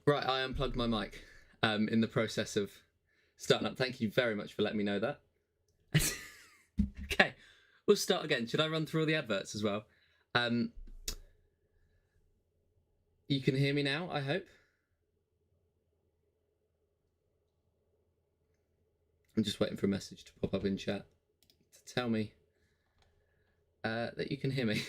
Right, I unplugged my mic in the process of starting up. Thank you very much for letting me know that. Okay, we'll start again. Should I run through all the adverts as well? You can hear me now, I hope. I'm just waiting for a message to pop up in chat to tell me that you can hear me.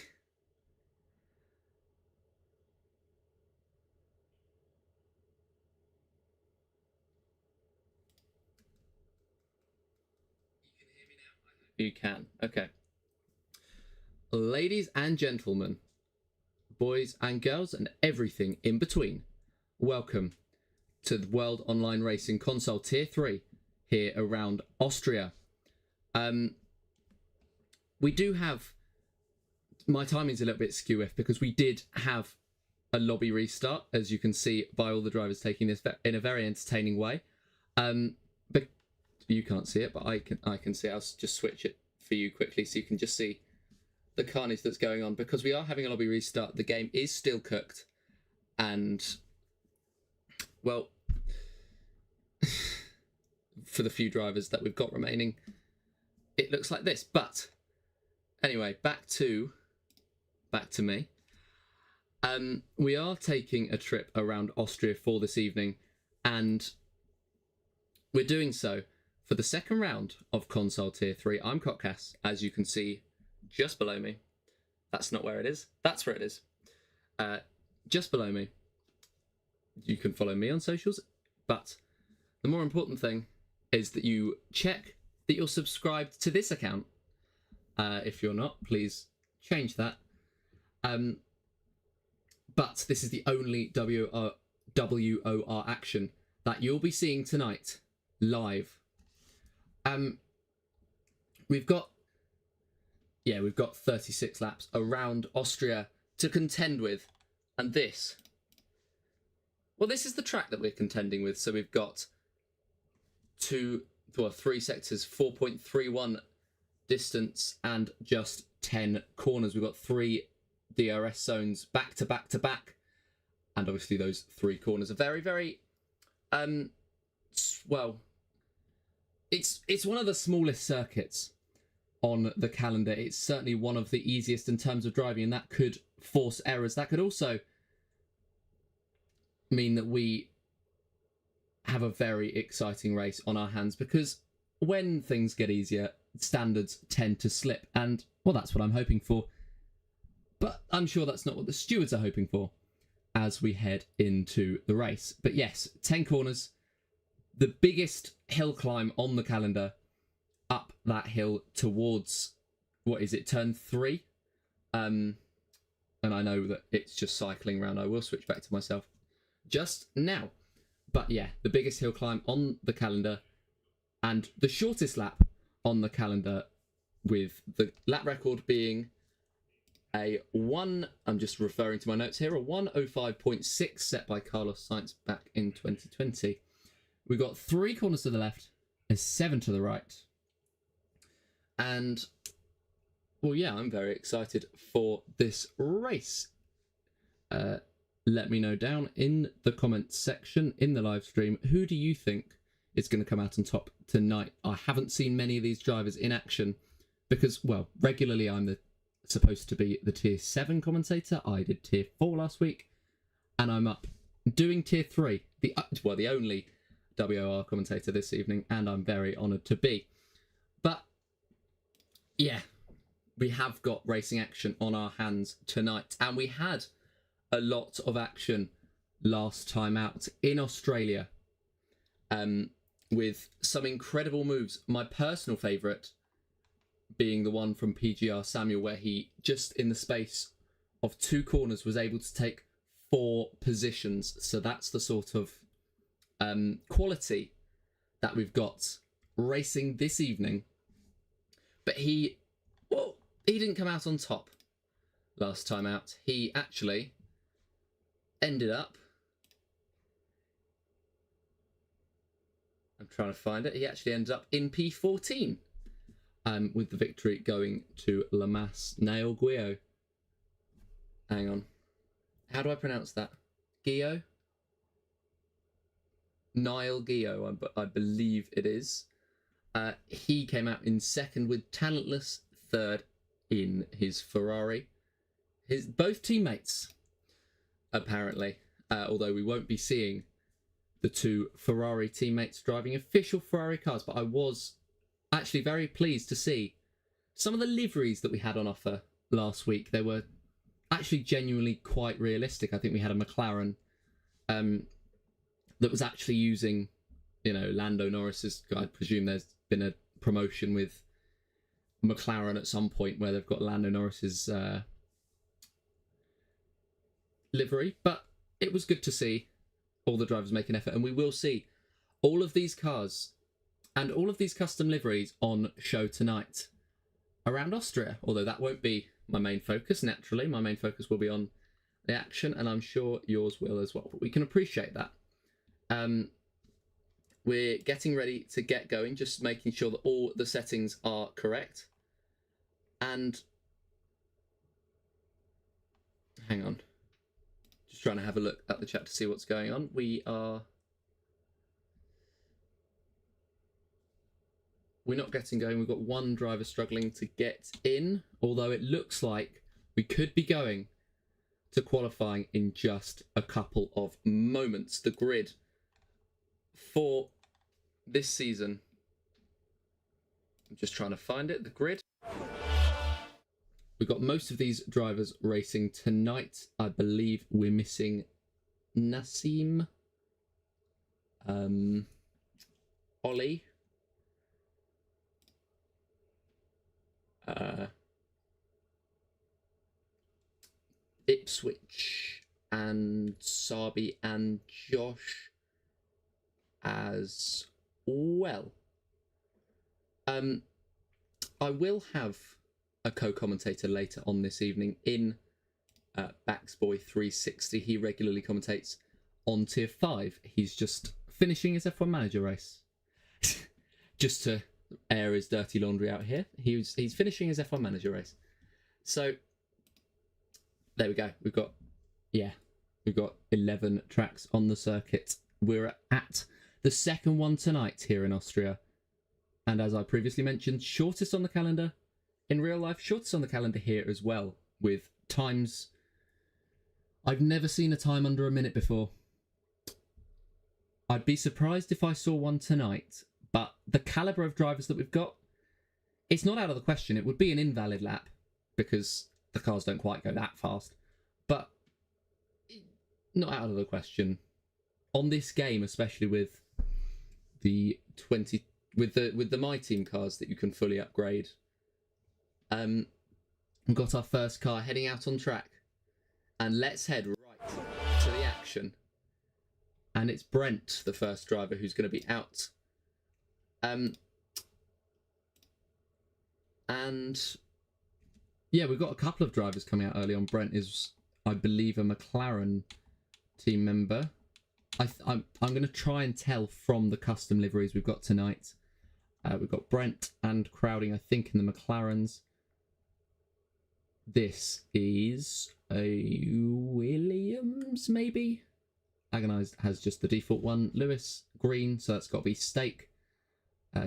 You can. Okay. Ladies and gentlemen, boys and girls, and everything in between, welcome to the World Online Racing Console Tier 3 here around Austria. We do have... My timing's a little bit skew because we did have a lobby restart, as you can see by all the drivers taking this in a very entertaining way. But you can't see it, but I can see it. I'll just switch it for you quickly so you can just see the carnage that's going on. Because we are having a lobby restart, the game is still cooked. And, well, for the few drivers that we've got remaining, it looks like this. But, anyway, back to me. We are taking a trip around Austria for this evening, and we're doing so for the second round of Console Tier 3. I'm Cockcass, as you can see just below me. That's not where it is. That's where it is. Just below me. You can follow me on socials, but the more important thing is that you check that you're subscribed to this account. If you're not, please change that. But this is the only WOR action that you'll be seeing tonight live. We've got 36 laps around Austria to contend with, and this is the track that we're contending with. So we've got three sectors, 4.31 distance, and just 10 corners. We've got 3 DRS zones back to back to back, and obviously those 3 corners are very, very well, it's one of the smallest circuits on the calendar. It's certainly one of the easiest in terms of driving, and that could force errors. That could also mean that we have a very exciting race on our hands, because when things get easier, standards tend to slip, and, well, that's what I'm hoping for. But I'm sure that's not what the stewards are hoping for as we head into the race. But yes, 10 corners, the biggest hill climb on the calendar, up that hill towards, what is it, turn 3? And I know that it's just cycling around. I will switch back to myself just now. But yeah, the biggest hill climb on the calendar and the shortest lap on the calendar, with the lap record being I'm just referring to my notes here, a 1:05.6 set by Carlos Sainz back in 2020. We've got 3 corners to the left and 7 to the right. And, well, yeah, I'm very excited for this race. Let me know down in the comments section in the live stream, who do you think is going to come out on top tonight? I haven't seen many of these drivers in action because, well, regularly I'm supposed to be the Tier 7 commentator. I did Tier 4 last week, and I'm up doing Tier 3, the only WOR commentator this evening, and I'm very honoured to be. But, yeah, we have got racing action on our hands tonight, and we had a lot of action last time out in Australia, with some incredible moves. My personal favourite being the one from PGR Samuel, where he, just in the space of 2 corners, was able to take 4 positions. So that's the sort of quality that we've got racing this evening. But he didn't come out on top last time out. He actually ended up... I'm trying to find it. He actually ended up in P14. With the victory going to Lamas Nail Guio. Hang on. How do I pronounce that? Guio? Niall Gio, I believe it is. He came out in second with Talentless third in his Ferrari. Both teammates, apparently, although we won't be seeing the two Ferrari teammates driving official Ferrari cars, but I was actually very pleased to see some of the liveries that we had on offer last week. They were actually genuinely quite realistic. I think we had a McLaren that was actually using, Lando Norris's. I presume there's been a promotion with McLaren at some point where they've got Lando Norris's livery, but it was good to see all the drivers make an effort, and we will see all of these cars and all of these custom liveries on show tonight around Austria, although that won't be my main focus. Naturally, my main focus will be on the action, and I'm sure yours will as well, but we can appreciate that. We're getting ready to get going, just making sure that all the settings are correct. And hang on, just trying to have a look at the chat to see what's going on. We're not getting going. We've got one driver struggling to get in, although it looks like we could be going to qualifying in just a couple of moments. The grid for this season, I'm just trying to find it, the grid. We've got most of these drivers racing tonight. I believe we're missing Nassim, Ollie, Ipswich, and Sabi and Josh as well. I will have a co-commentator later on this evening in Baxboy 360. He regularly commentates on Tier 5. He's just finishing his F1 Manager race. Just to air his dirty laundry out here. He's finishing his F1 Manager race. So there we go. We've got 11 tracks on the circuit. We're at the second one tonight here in Austria. And as I previously mentioned, shortest on the calendar in real life, shortest on the calendar here as well, with times. I've never seen a time under a minute before. I'd be surprised if I saw one tonight, but the calibre of drivers that we've got, it's not out of the question. It would be an invalid lap because the cars don't quite go that fast, but not out of the question. On this game, especially with the with the My Team cars that you can fully upgrade. We've got our first car heading out on track, and let's head right to the action. And it's Brent, the first driver, who's going to be out. And yeah, we've got a couple of drivers coming out early on. Brent is, I believe, a McLaren team member. I'm going to try and tell from the custom liveries we've got tonight. We've got Brent and crowding, I think, in the McLarens. This is a Williams, maybe? Agonized has just the default one. Lewis, green, so that's got to be Stake.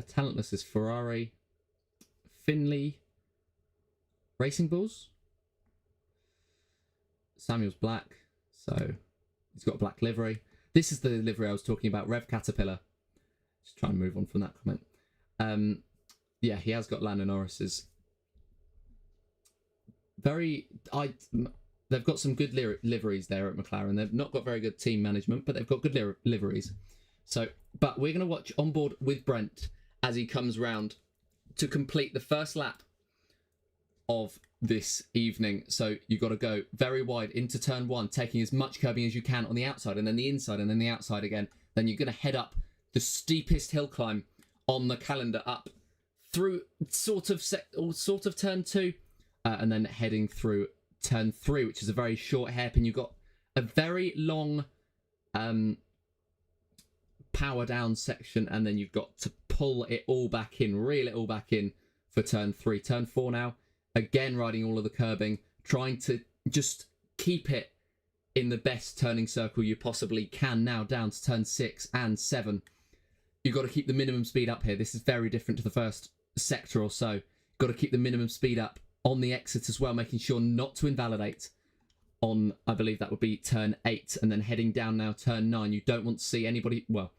Talentless is Ferrari. Finley, Racing Bulls. Samuel's black, so he's got a black livery. This is the livery I was talking about, Rev Caterpillar. Just try and move on from that comment. Yeah, he has got Lando Norris's. They've got some good liveries there at McLaren. They've not got very good team management, but they've got good liveries. So, but we're going to watch on board with Brent as he comes round to complete the first lap of this evening. So you've got to go very wide into turn one, taking as much curbing as you can on the outside, and then the inside, and then the outside again. Then you're going to head up the steepest hill climb on the calendar, up through sort of turn two, and then heading through turn three, which is a very short hairpin. You've got a very long power down section, and then you've got to pull it all back in, reel it all back in for turn three. Turn four now, again riding all of the curbing, trying to just keep it in the best turning circle you possibly can now, down to turn 6 and 7. You've got to keep the minimum speed up here. This is very different to the first sector or so. You've got to keep the minimum speed up on the exit as well, making sure not to invalidate on, I believe that would be turn 8, and then heading down now turn 9. You don't want to see anybody, well,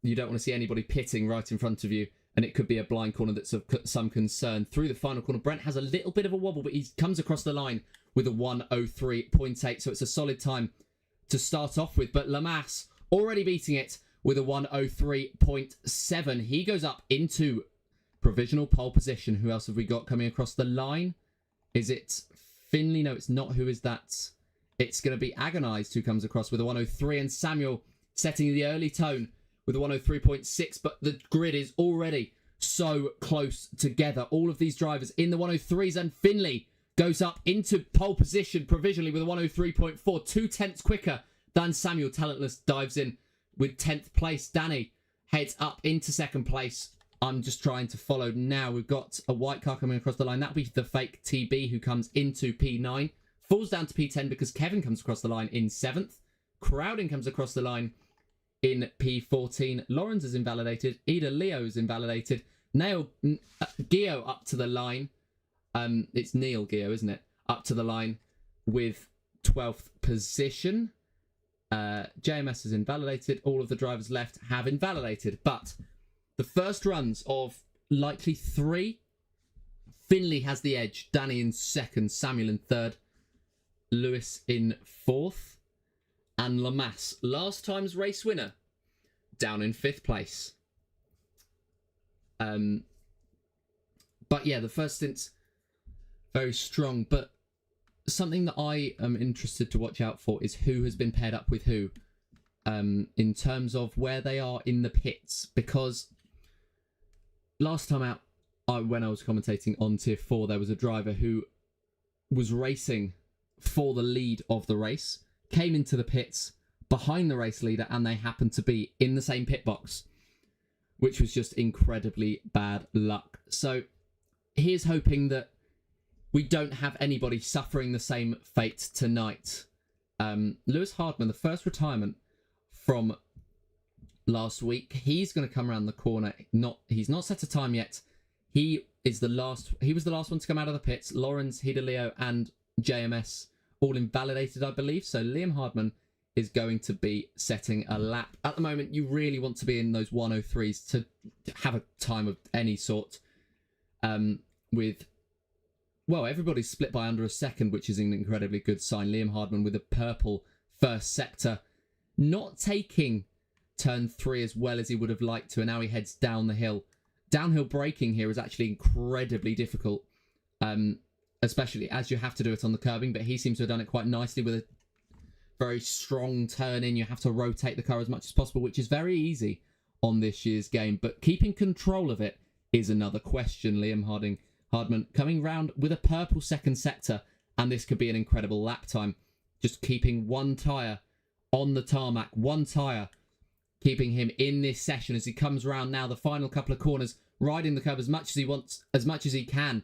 you don't want to see anybody pitting right in front of you, and it could be a blind corner that's of some concern. Through the final corner, Brent has a little bit of a wobble, but he comes across the line with a 1:03.8, so it's a solid time to start off with. But Lamas already beating it with a 1:03.7. He goes up into provisional pole position. Who else have we got coming across the line? Is it Finley? No, it's not. Who is that? It's going to be Agonized who comes across with a 1:03, and Samuel setting the early tone with a 1:03.6, but the grid is already so close together. All of these drivers in the 1:03s, and Finley goes up into pole position provisionally with a 1:03.4, 2/10 quicker than Samuel. Talentless dives in with 10th place. Danny heads up into second place. I'm just trying to follow now. We've got a white car coming across the line. That'll be the fake TB who comes into P9. Falls down to P10 because Kevin comes across the line in 7th. Crowding comes across the line in P14. Lawrence is invalidated. Ida Leo is invalidated. Gio up to the line. It's Neil Gio, isn't it? Up to the line with 12th position. JMS is invalidated. All of the drivers left have invalidated. But the first runs of likely 3, Finley has the edge. Danny in 2nd. Samuel in 3rd. Lewis in 4th. And Lamas, last time's race winner, down in 5th place. But yeah, the first stint's very strong. But something that I am interested to watch out for is who has been paired up with who, in terms of where they are in the pits. Because last time out, when I was commentating on Tier 4, there was a driver who was racing for the lead of the race, came into the pits behind the race leader, and they happened to be in the same pit box, which was just incredibly bad luck. So here's hoping that we don't have anybody suffering the same fate tonight. Lewis Hardman, the first retirement from last week, he's going to come around the corner. He's not set a time yet. He was the last one to come out of the pits. Lawrence, Hidaleo, and JMS all invalidated, I believe. So Liam Hardman is going to be setting a lap. At the moment, you really want to be in those 1:03s to have a time of any sort. Well, everybody's split by under a second, which is an incredibly good sign. Liam Hardman with a purple first sector, not taking turn 3 as well as he would have liked to, and now he heads down the hill. Downhill braking here is actually incredibly difficult, especially as you have to do it on the curbing, but he seems to have done it quite nicely with a very strong turn in. You have to rotate the car as much as possible, which is very easy on this year's game, but keeping control of it is another question. Liam Hardman coming round with a purple second sector, and this could be an incredible lap time. Just keeping one tyre on the tarmac, one tyre, keeping him in this session as he comes round now, the final couple of corners, riding the curb as much as he wants, as much as he can,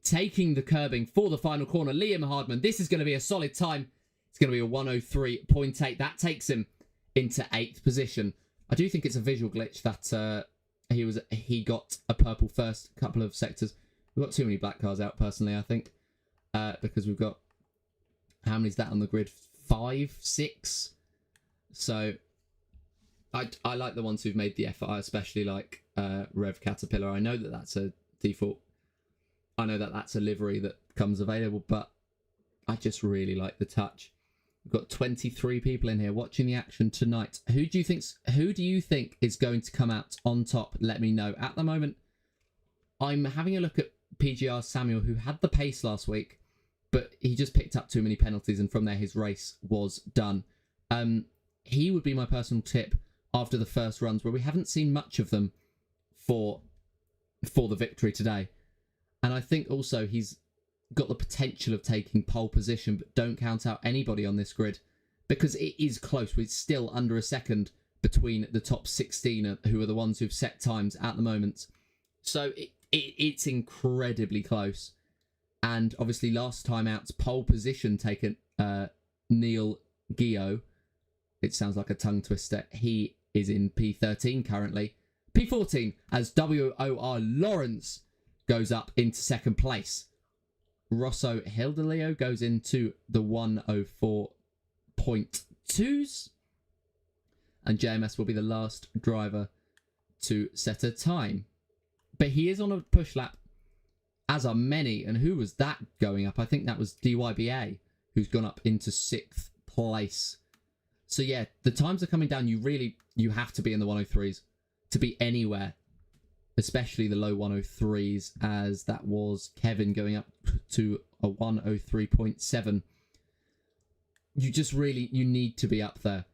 taking the curbing for the final corner. Liam Hardman, this is going to be a solid time. It's going to be a 1:03.8. That takes him into 8th position. I do think it's a visual glitch that he got a purple first couple of sectors. We've got too many black cars out, personally, I think, because we've got, how many is that on the grid? 5, 6. So I like the ones who've made the effort. I especially like Rev Caterpillar. I know that that's a default. I know that that's a livery that comes available, but I just really like the touch. We've got 23 people in here watching the action tonight. Who do you think is going to come out on top? Let me know. At the moment, I'm having a look at PGR Samuel, who had the pace last week, but he just picked up too many penalties, and from there his race was done. He would be my personal tip after the first runs, where we haven't seen much of them for the victory today. And I think also he's got the potential of taking pole position, but don't count out anybody on this grid because it is close. We're still under a second between the top 16, who are the ones who've set times at the moment. So it's incredibly close. And obviously last time out's pole position taken, Neil Gio. It sounds like a tongue twister. He is in P13 currently. P14 as WOR Lawrence goes up into second place. Rosso Hildeleo goes into the 104.2s. And JMS will be the last driver to set a time. But he is on a push lap, as are many. And who was that going up? I think that was DYBA, who's gone up into 6th place. So yeah, the times are coming down. You have to be in the 103s to be anywhere, especially the low 103s, as that was Kevin going up to a 103.7. You need to be up there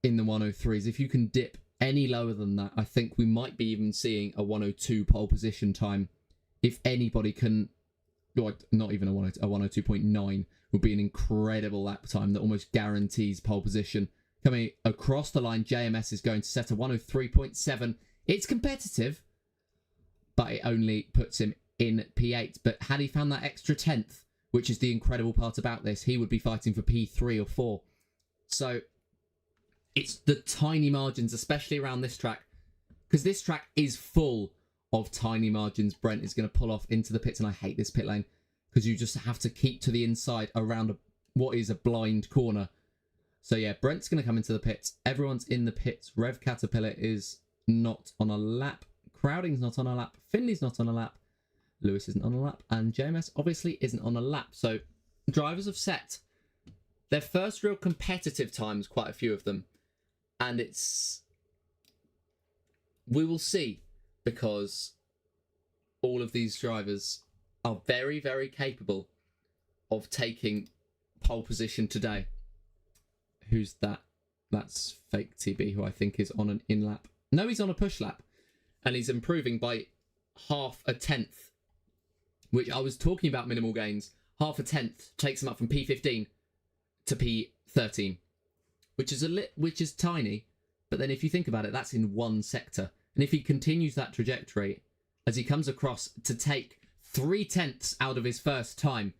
in the 103s. If you can dip any lower than that, I think we might be even seeing a 102 pole position time. If anybody can, like, not even a 102.9 would be an incredible lap time that almost guarantees pole position. Coming across the line, JMS is going to set a 103.7. It's competitive, but it only puts him in P8. But had he found that extra 10th, which is the incredible part about this, he would be fighting for P3 or 4. So it's the tiny margins, especially around this track, because this track is full of tiny margins. Brent is going to pull off into the pits, and I hate this pit lane because you just have to keep to the inside around what is a blind corner. So yeah, Brent's going to come into the pits. Everyone's in the pits. Rev Caterpillar is not on a lap. Crowding's not on a lap. Finley's not on a lap. Lewis isn't on a lap. And JMS obviously isn't on a lap. So drivers have set their first real competitive times, quite a few of them. And we will see, because all of these drivers are very, very capable of taking pole position today. Who's that? That's fake TB, who I think is on an in-lap. No, he's on a push lap. And he's improving by half a tenth. Which I was talking about minimal gains. Half a tenth takes him up from P15 to P13. Which is tiny. But then if you think about it, that's in one sector. And if he continues that trajectory, as he comes across to take 3/10 out of his first time,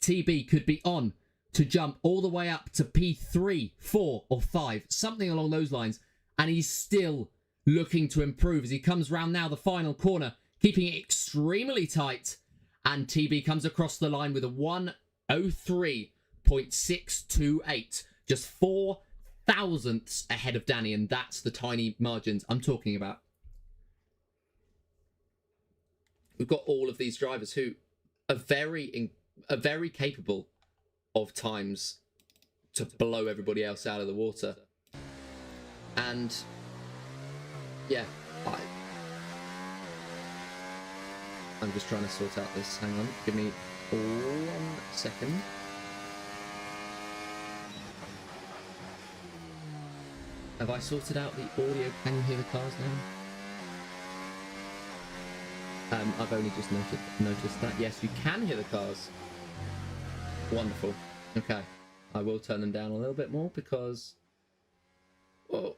TB could be on to jump all the way up to P3, 4 or 5, something along those lines. And he's still looking to improve as he comes round now the final corner, keeping it extremely tight. And TB comes across the line with a 103.628, just 4 thousandths ahead of Danny, and that's the tiny margins I'm talking about. We've got all of these drivers who are very capable of times to blow everybody else out of the water. And yeah, I'm just trying to sort out this. Hang on, give me 1 second. Have I sorted out the audio? Can you hear the cars now? I've only just noticed that. Yes, you can hear the cars. Wonderful. Okay. I will turn them down a little bit more because, well,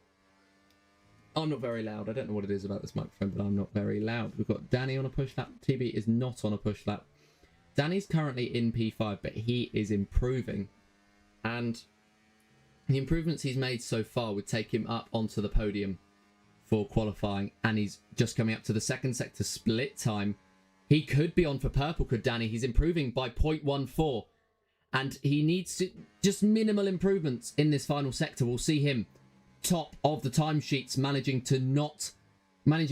I'm not very loud. I don't know what it is about this microphone, but I'm not very loud. We've got Danny on a push lap. TB is not on a push lap. Danny's currently in P5, but he is improving. And the improvements he's made so far would take him up onto the podium for qualifying. And he's just coming up to the second sector split time. He could be on for purple, could Danny. He's improving by 0.14. And he needs to just minimal improvements in this final sector. We'll see him top of the timesheets, managing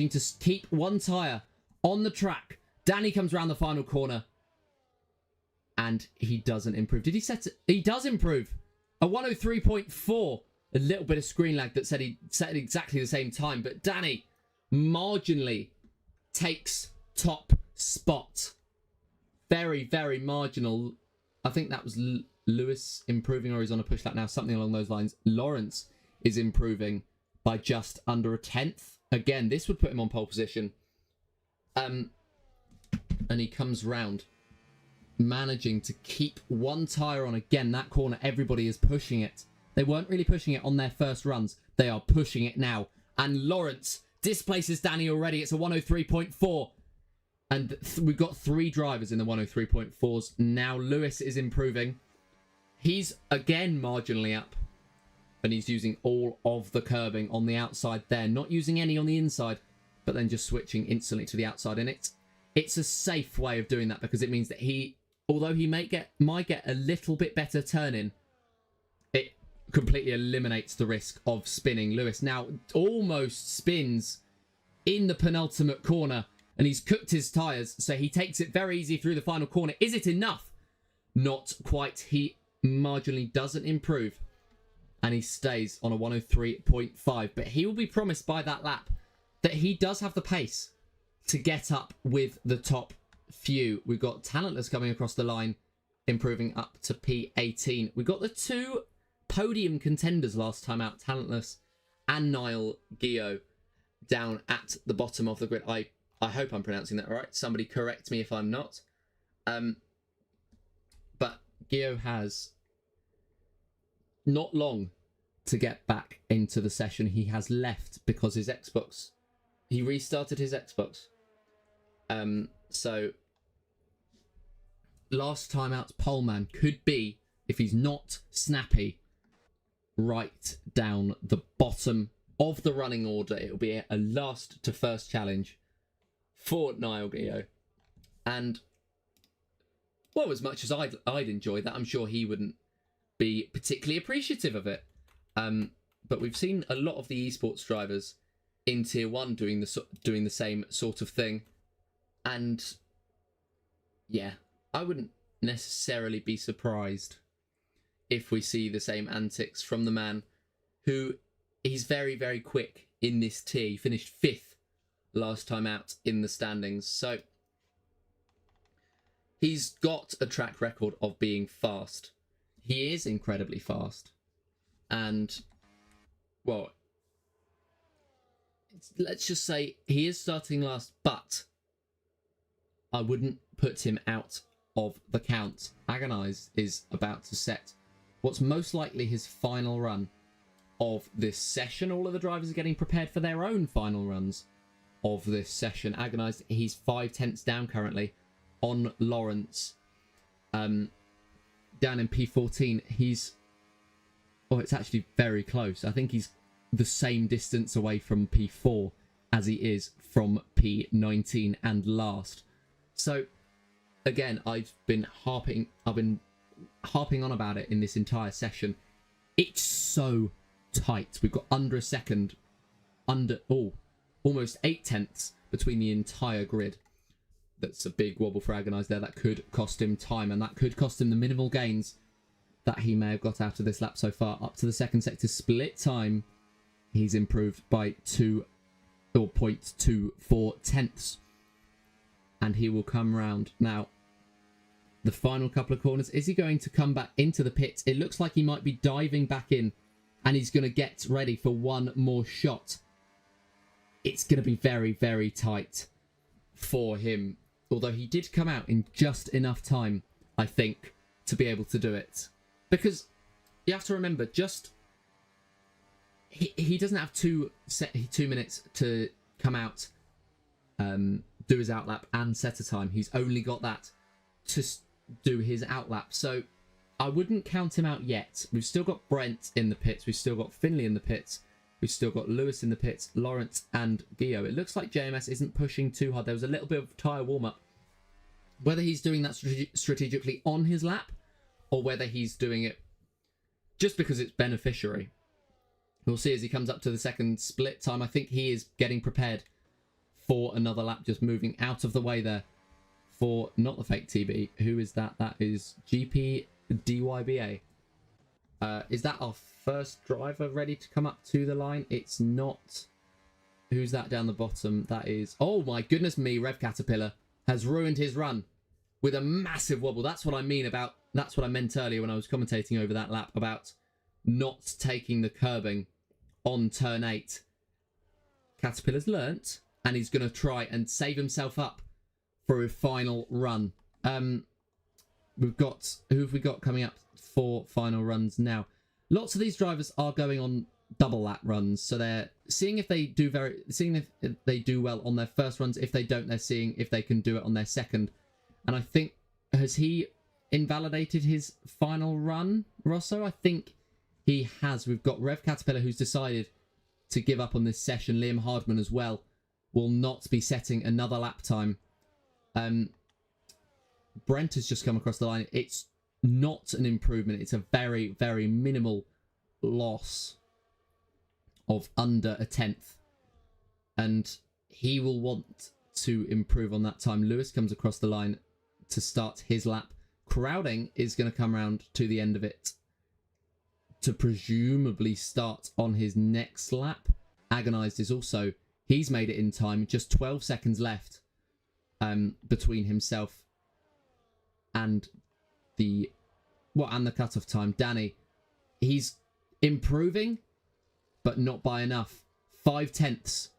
to keep one tyre on the track. Danny comes around the final corner. And he doesn't improve. Did he set it? He does improve. A 103.4. A little bit of screen lag that said he set it exactly the same time. But Danny marginally takes top spot. Very, very marginal. I think that was Lewis improving, or he's on a push lap now. Something along those lines. Lawrence is improving by just under a tenth. Again, this would put him on pole position. And he comes round, managing to keep one tyre on. Again, that corner, everybody is pushing it. They weren't really pushing it on their first runs. They are pushing it now. And Lawrence displaces Danny already. It's a 103.4. And we've got 3 drivers in the 103.4s. Now Lewis is improving. He's again marginally up. And he's using all of the curbing on the outside there. Not using any on the inside, but then just switching instantly to the outside. And it's a safe way of doing that because it means that he, although he might get a little bit better turn-in, it completely eliminates the risk of spinning. Lewis now almost spins in the penultimate corner. And he's cooked his tyres, so he takes it very easy through the final corner. Is it enough? Not quite. He marginally doesn't improve. And he stays on a 103.5. But he will be promised by that lap that he does have the pace to get up with the top few. We've got Talentless coming across the line, improving up to P18. We've got the two podium contenders last time out, Talentless and Niall Gio, down at the bottom of the grid. I hope I'm pronouncing that right. Somebody correct me if I'm not. But Gio has not long to get back into the session. He has left because his Xbox, he restarted his Xbox. So last time out's poleman could be, if he's not snappy, right down the bottom of the running order. It'll be a last to first challenge for Niall Gio. And well, as much as I'd enjoy that, I'm sure he wouldn't be particularly appreciative of it. But we've seen a lot of the esports drivers in Tier 1 doing the same sort of thing. And yeah, I wouldn't necessarily be surprised if we see the same antics from the man who he's very, very quick in this tier. He finished 5th last time out in the standings. So he's got a track record of being fast. He is incredibly fast. And, well, let's just say he is starting last, but I wouldn't put him out of the count. Agonized is about to set what's most likely his final run of this session. All of the drivers are getting prepared for their own final runs of this session. Agonized, he's 5/10 down currently on Lawrence. Down in P14, he's... oh, it's actually very close. I think he's the same distance away from P4 as he is from P19 and last. So, again, I've been harping on about it in this entire session. It's so tight. We've got under a second, almost 8/10 between the entire grid. That's a big wobble for Agonized there. That could cost him time, and that could cost him the minimal gains that he may have got out of this lap so far. Up to the second sector split time, he's improved by 0.24 tenths. And he will come round. Now, the final couple of corners, is he going to come back into the pit? It looks like he might be diving back in, and he's going to get ready for one more shot. It's going to be very, very tight for him. Although he did come out in just enough time, I think, to be able to do it. Because you have to remember, he doesn't have 2 minutes to come out, do his outlap and set a time. He's only got that to do his outlap. So I wouldn't count him out yet. We've still got Brent in the pits. We've still got Finley in the pits. We've still got Lewis in the pits, Lawrence and Gio. It looks like JMS isn't pushing too hard. There was a little bit of tyre warm-up. Whether he's doing that strategically on his lap, or whether he's doing it just because it's beneficiary. We'll see as he comes up to the second split time. I think he is getting prepared for another lap, just moving out of the way there for not the fake TB. Who is that? That is GP DYBA. Is that our first driver ready to come up to the line? It's not. Who's that down the bottom? That is... oh my goodness me, Rev Caterpillar has ruined his run with a massive wobble. That's what I mean about... that's what I meant earlier when I was commentating over that lap about not taking the curbing on turn 8. Caterpillar's learnt, and he's going to try and save himself up for a final run. We've got... who have we got coming up for final runs now? Lots of these drivers are going on double lap runs, so they're seeing if they do well on their first runs. If they don't, they're seeing if they can do it on their second. And I think, has he invalidated his final run, Rosso? I think he has. We've got Rev Caterpillar, who's decided to give up on this session. Liam Hardman as well will not be setting another lap time. Brent has just come across the line. It's not an improvement. It's a very, very minimal loss of under a tenth. And he will want to improve on that time. Lewis comes across the line to start his lap. Crowding is going to come around to the end of it to presumably start on his next lap. Agonized is also, he's made it in time. Just 12 seconds left between himself and the cutoff time. Danny, he's improving, but not by enough. 5 tenths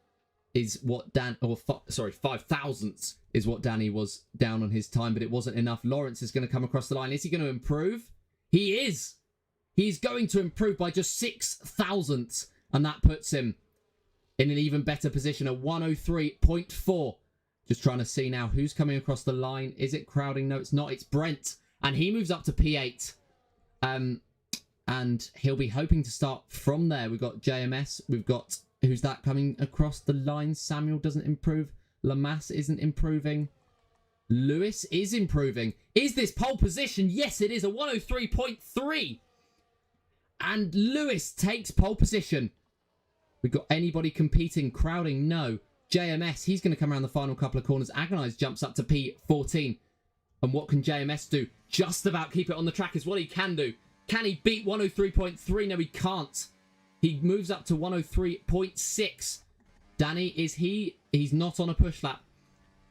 is what 5 thousandths is what Danny was down on his time, but it wasn't enough. Lawrence is going to come across the line. Is he going to improve? He is. He's going to improve by just 6 thousandths, and that puts him in an even better position, a 103.4. Just trying to see now who's coming across the line. Is it Crowding? No, it's not. It's Brent, and he moves up to P8. And he'll be hoping to start from there. We've got JMS. We've got, who's that coming across the line? Samuel doesn't improve. Lamass isn't improving. Lewis is improving. Is this pole position? Yes, it is. A 103.3. And Lewis takes pole position. We've got anybody competing? Crowding? No. JMS, he's going to come around the final couple of corners. Agonize jumps up to P14. And what can JMS do? Just about keep it on the track is what he can do. Can he beat 103.3? No, he can't. He moves up to 103.6. Danny, is he? He's not on a push lap.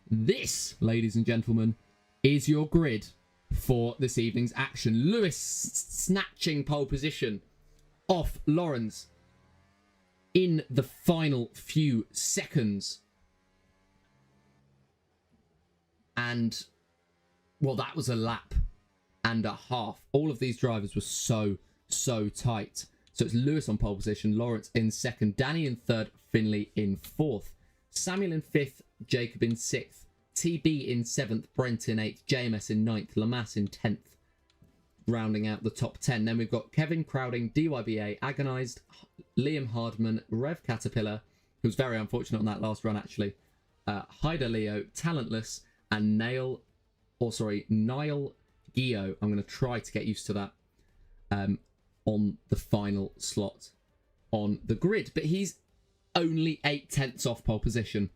This, ladies and gentlemen, is your grid for this evening's action. Lewis snatching pole position off Lawrence in the final few seconds. And, well, that was a lap and a half. All of these drivers were so tight. So it's Lewis on pole position, Lawrence in second, Danny in third, Finley in fourth, Samuel in fifth, Jacob in sixth, TB in seventh, Brent in eighth, JMS in ninth, Lamass in 10th, rounding out the top 10. Then we've got Kevin, Crowding, DYBA, Agonized, Liam Hardman, Rev Caterpillar, who was very unfortunate on that last run actually, Hyder Leo, Talentless, and Niall Gio. I'm going to try to get used to that on the final slot on the grid. But he's only 8 tenths off pole position.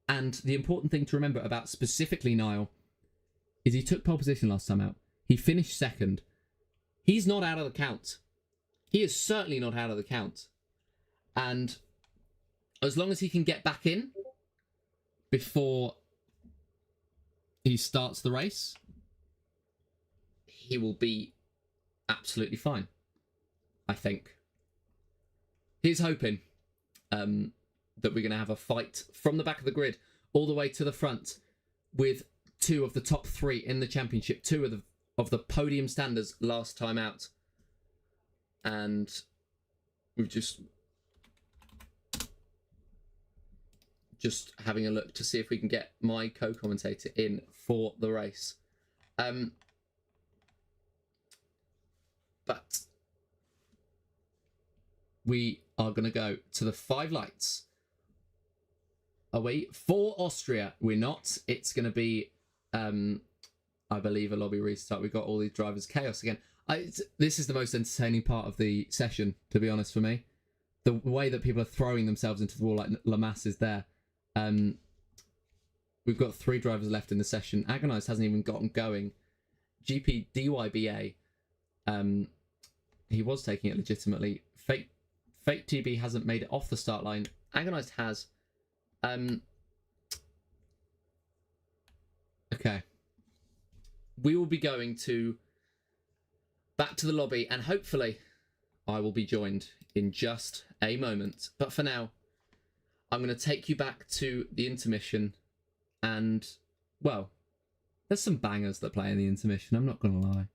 And the important thing to remember about specifically Niall is he took pole position last time out. He finished second. He's not out of the count. He is certainly not out of the count. And as long as he can get back in before he starts the race, he will be absolutely fine, I think. Here's hoping that we're going to have a fight from the back of the grid all the way to the front with 2 of the top 3 in the championship, 2 of the podium standers last time out. And we've just having a look to see if we can get my co-commentator in for the race. But we are going to go to the 5 lights. Are we? For Austria, we're not. It's going to be, I believe, a lobby restart. We've got all these drivers. Chaos again. This is the most entertaining part of the session, to be honest, for me. The way that people are throwing themselves into the wall, like Lamass is there. We've got 3 drivers left in the session. Agonized hasn't even gotten going. GP DYBA, he was taking it legitimately. Fate TB hasn't made it off the start line. Agonized has. Okay. We will be going back to the lobby, and hopefully I will be joined in just a moment. But for now, I'm going to take you back to the intermission, and, well, there's some bangers that play in the intermission, I'm not going to lie.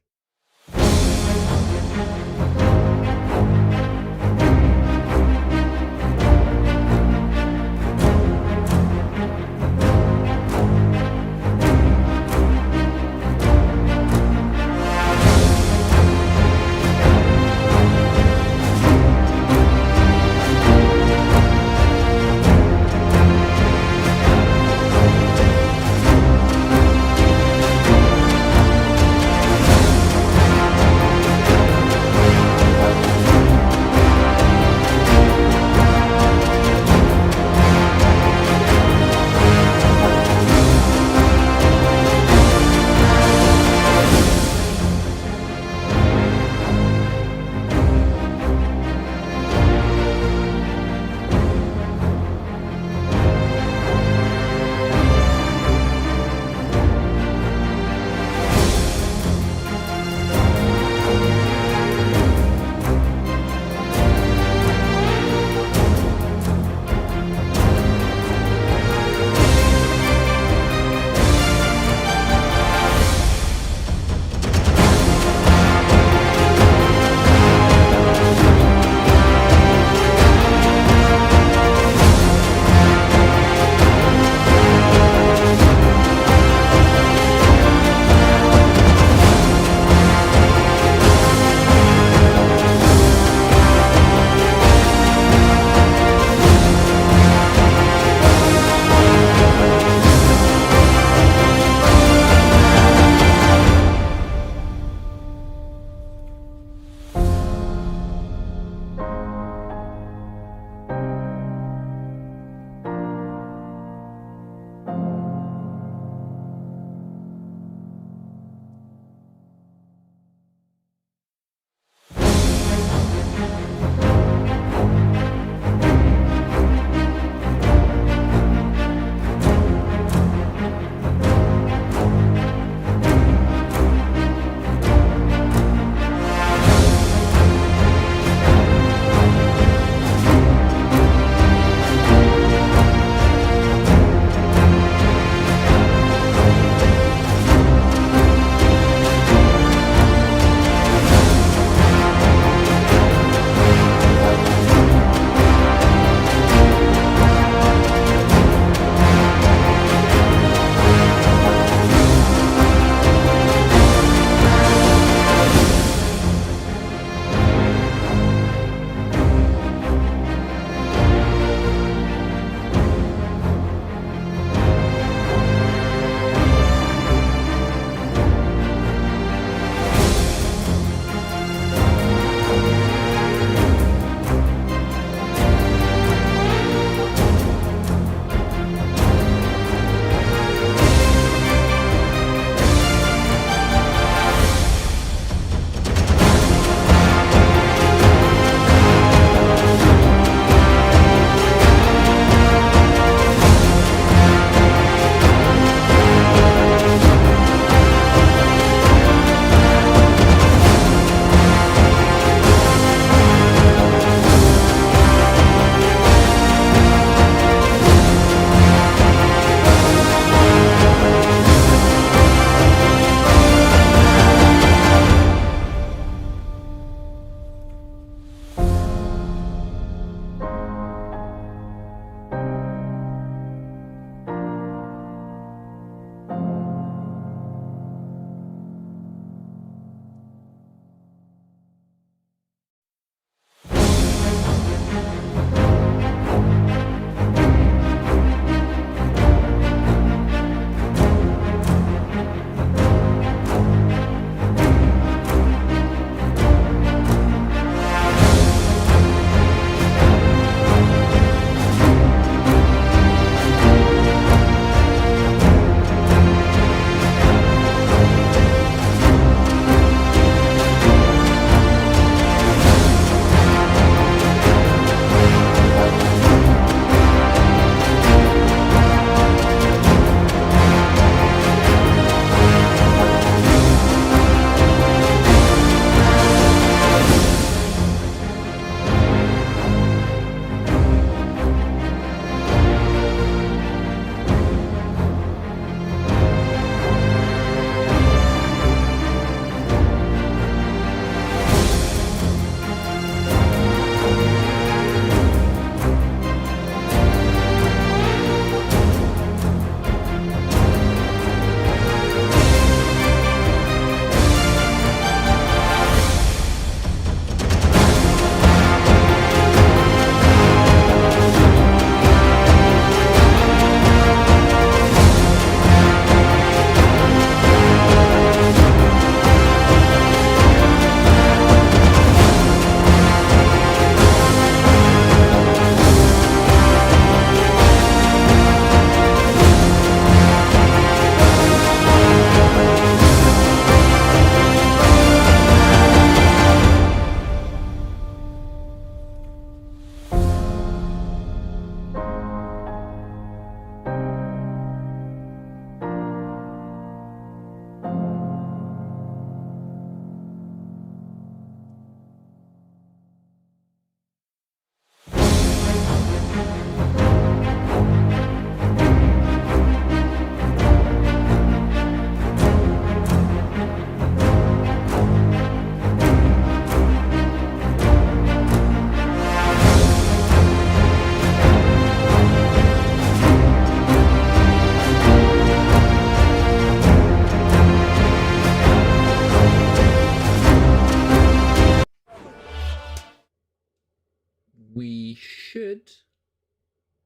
should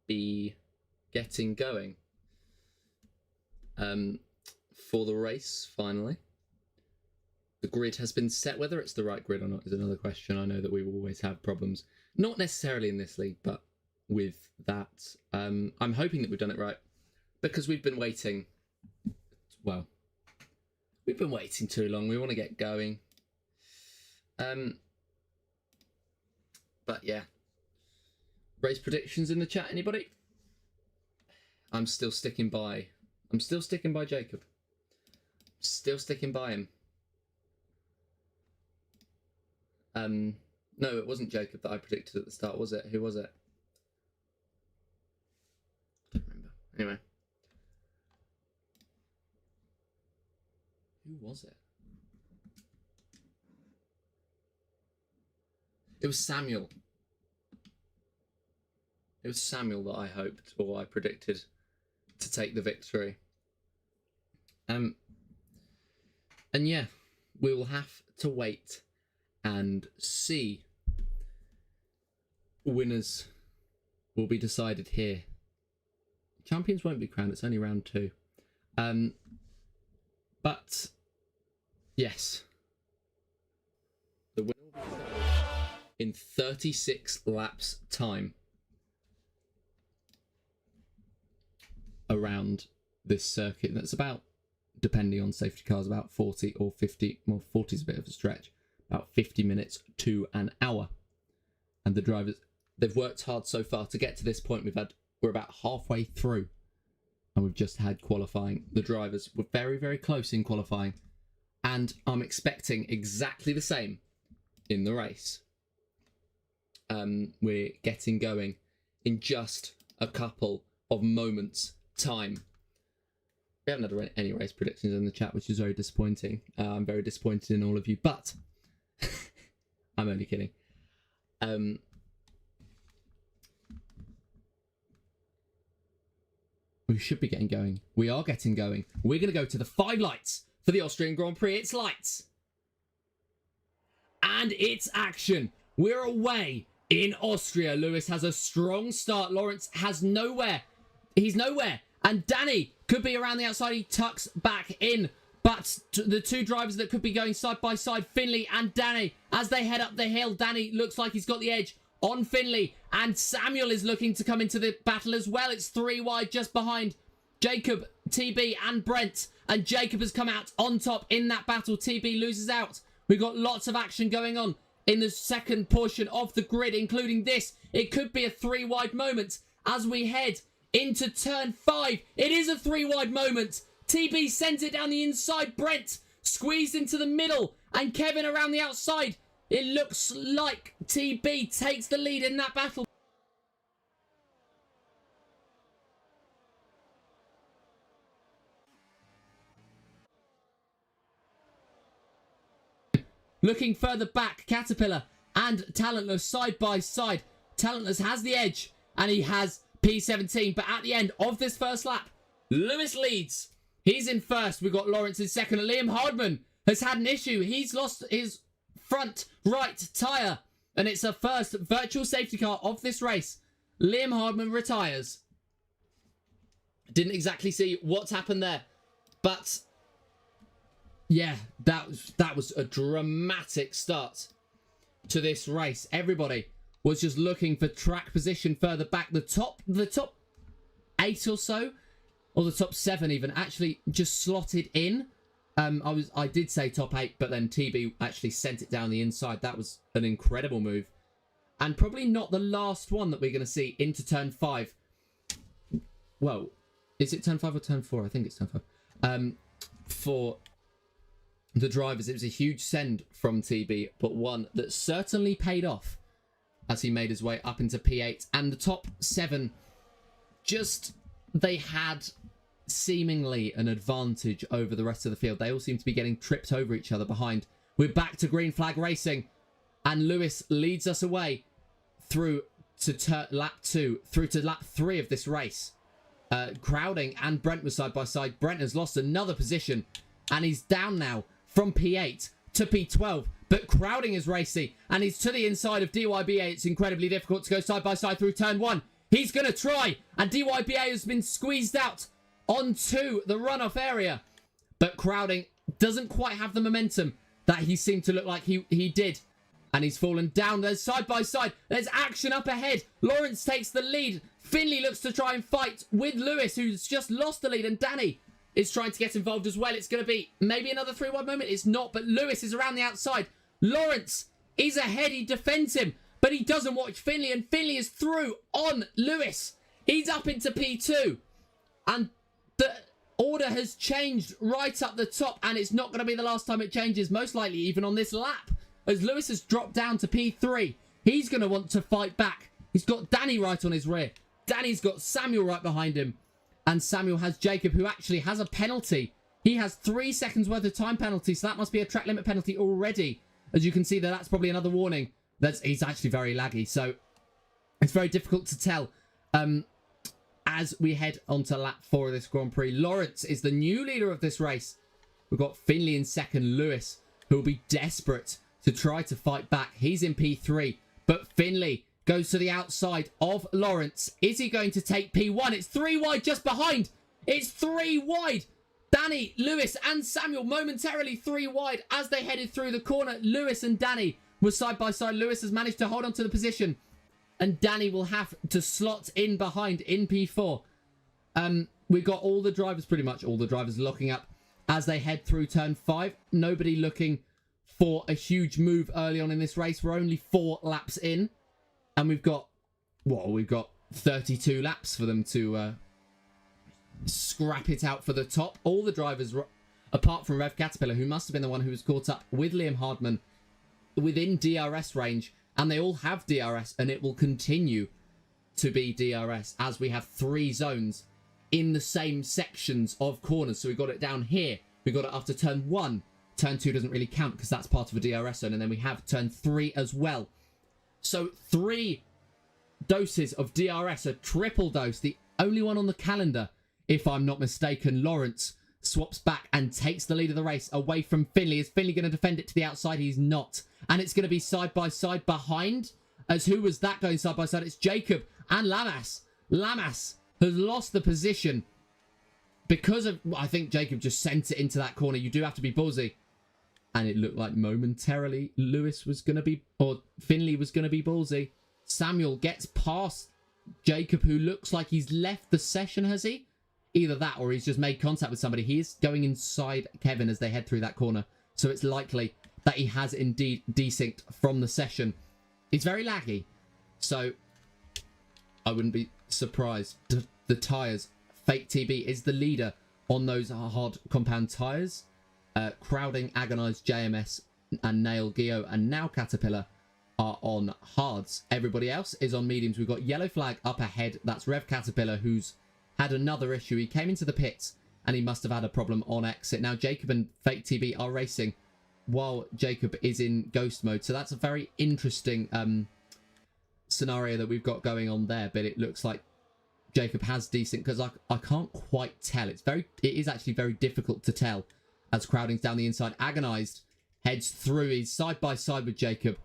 be getting going for the race, finally. The grid has been set. Whether it's the right grid or not is another question. I know that we will always have problems. Not necessarily in this league, but with that. I'm hoping that we've done it right. Because we've been waiting. Well, we've been waiting too long. We want to get going. But yeah. Race predictions in the chat, anybody? I'm still sticking by Jacob. Still sticking by him. No, it wasn't Jacob that I predicted at the start, was it? Who was it? I don't remember. Anyway. Who was it? It was Samuel. It was Samuel that I hoped, or I predicted, to take the victory. And yeah, we will have to wait and see. Winners will be decided here. Champions won't be crowned, it's only round 2. But yes, the winner will be decided in 36 laps time around this circuit. That's about, depending on safety cars, about 40 or 50. Well, 40 is a bit of a stretch. About 50 minutes to an hour. And the drivers, they've worked hard so far to get to this point. We're about halfway through, and we've just had qualifying. The drivers were very, very close in qualifying, and I'm expecting exactly the same in the race. We're getting going in just a couple of moments' time. We haven't had any race predictions in the chat, which is very disappointing. I'm very disappointed in all of you, but I'm only kidding. We should be getting going. We are getting going. We're going to go to the 5 lights for the Austrian Grand Prix. It's lights. And it's action. We're away in Austria. Lewis has a strong start. Lawrence has nowhere. He's nowhere. And Danny could be around the outside. He tucks back in. But the 2 drivers that could be going side by side, Finley and Danny, as they head up the hill, Danny looks like he's got the edge on Finley. And Samuel is looking to come into the battle as well. It's 3 wide just behind Jacob, TB and Brent. And Jacob has come out on top in that battle. TB loses out. We've got lots of action going on in the second portion of the grid, including this. It could be a 3 wide moment as we head into turn 5. It is a 3 wide moment. TB sends it down the inside. Brent squeezed into the middle. And Kevin around the outside. It looks like TB takes the lead in that battle. Looking further back, Caterpillar and Talentless side by side. Talentless has the edge. And he has P17. But at the end of this first lap, Lewis leads. He's in first. We've got Lawrence in second. And Liam Hardman has had an issue. He's lost his front right tyre. And it's the first virtual safety car of this race. Liam Hardman retires. Didn't exactly see what's happened there. But yeah, that was a dramatic start to this race. Everybody was just looking for track position further back. The top 8 or so, or the top 7 even, actually just slotted in. I did say top 8, but then TB actually sent it down the inside. That was an incredible move. And probably not the last one that we're going to see into turn 5. Well, is it turn 5 or turn 4? I think it's turn 5. For the drivers, it was a huge send from TB, but one that certainly paid off as he made his way up into P8. And the top 7, just, they had seemingly an advantage over the rest of the field. They all seem to be getting tripped over each other behind. We're back to green flag racing, and Lewis leads us away through to lap 2, through to lap 3 of this race. Crowding and Brent was side by side. Brent has lost another position, and he's down now from P8 to P12. But Crowding is racing, and he's to the inside of DYBA. It's incredibly difficult to go side by side through turn 1. He's going to try, and DYBA has been squeezed out onto the runoff area. But Crowding doesn't quite have the momentum that he seemed to look like he did. And he's fallen down. There's side by side. There's action up ahead. Lawrence takes the lead. Finley looks to try and fight with Lewis, who's just lost the lead. And Danny is trying to get involved as well. It's going to be maybe another 3-1 moment. It's not, but Lewis is around the outside. Lawrence is ahead. He defends him, but he doesn't watch Finley. And Finley is through on Lewis. He's up into P2. And the order has changed right up the top. And it's not going to be the last time it changes. Most likely even on this lap. As Lewis has dropped down to P3, he's going to want to fight back. He's got Danny right on his rear. Danny's got Samuel right behind him. And Samuel has Jacob, who actually has a penalty. He has 3 seconds worth of time penalty, so that must be a track limit penalty already. As you can see, that's probably another warning. He's actually very laggy, so it's very difficult to tell. As we head onto lap 4 of this Grand Prix, Lawrence is the new leader of this race. We've got Finley in second, Lewis, who will be desperate to try to fight back. He's in P3, but Finley goes to the outside of Lawrence. Is he going to take P1? It's 3 wide just behind. It's 3 wide. Danny, Lewis and Samuel momentarily 3 wide as they headed through the corner. Lewis and Danny were side by side. Lewis has managed to hold on to the position, and Danny will have to slot in behind in P4. We've got all the drivers, pretty much all the drivers, locking up as they head through turn 5. Nobody looking for a huge move early on in this race. We're only 4 laps in, and we've got 32 laps for them to scrap it out for the top. All the drivers, apart from Rev Caterpillar, who must have been the one who was caught up with Liam Hardman within DRS range, and they all have DRS, and it will continue to be DRS as we have 3 zones in the same sections of corners. So we got it down here. We got it after turn 1. Turn 2 doesn't really count because that's part of a DRS zone. And then we have turn 3 as well. So 3 doses of DRS, a triple dose. The only one on the calendar, if I'm not mistaken. Lawrence swaps back and takes the lead of the race away from Finley. Is Finley going to defend it to the outside? He's not. And it's going to be side by side behind. As who was that going side by side? It's Jacob and Lamas. Lamas has lost the position because of, I think Jacob just sent it into that corner. You do have to be ballsy. And it looked like momentarily Lewis was going to be, or Finley was going to be ballsy. Samuel gets past Jacob, who looks like he's left the session, has he? Either that or he's just made contact with somebody. He is going inside Kevin as they head through that corner. So it's likely that he has indeed desynced from the session. It's very laggy. So I wouldn't be surprised. The tyres. Fake TB is the leader on those hard compound tyres. Crowding, Agonized, JMS, and Nail, Geo, and now Caterpillar are on hards. Everybody else is on mediums. We've got yellow flag up ahead. That's Rev Caterpillar, who's had another issue. He came into the pits, and he must have had a problem on exit. Now, Jacob and Fake TB are racing while Jacob is in ghost mode. So that's a very interesting scenario that we've got going on there. But it looks like Jacob has decent, because I can't quite tell. It is actually very difficult to tell. As Crowding's down the inside, Agonized heads through. He's side by side with Jacob,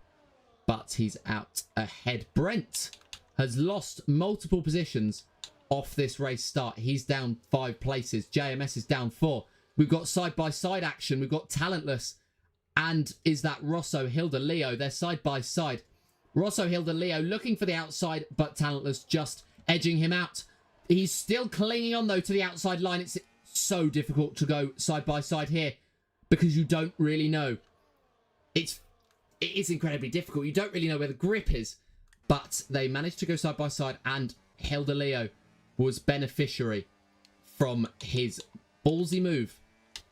but he's out ahead. Brent has lost multiple positions off this race start. He's down 5 places. JMS is down 4. We've got side by side action. We've got Talentless, and is that Rosso, Hilda, Leo? They're side by side. Rosso, Hilda, Leo looking for the outside, but Talentless just edging him out. He's still clinging on though to the outside line. It's so difficult to go side by side here because you don't really know. It is incredibly difficult. You don't really know where the grip is, but they managed to go side by side, and Hilda Leo was beneficiary from his ballsy move,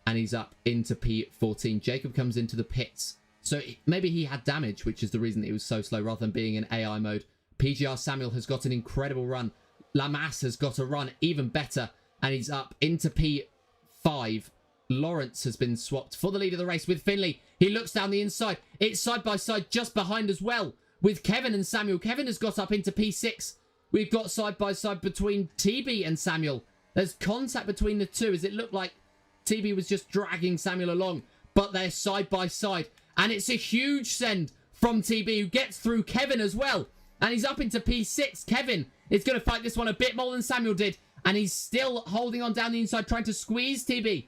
and he's up into P14. Jacob comes into the pits, so maybe he had damage, which is the reason that he was so slow rather than being in AI mode. PGR Samuel has got an incredible run. Lamas has got a run even better, and he's up into P5. Lawrence has been swapped for the lead of the race with Finley. He looks down the inside. It's side by side just behind as well with Kevin and Samuel. Kevin has got up into P6. We've got side by side between TB and Samuel. There's contact between the two, as it looked like TB was just dragging Samuel along, but they're side by side. And it's a huge send from TB, who gets through Kevin as well. And he's up into P6. Kevin is going to fight this one a bit more than Samuel did. And he's still holding on down the inside, trying to squeeze TB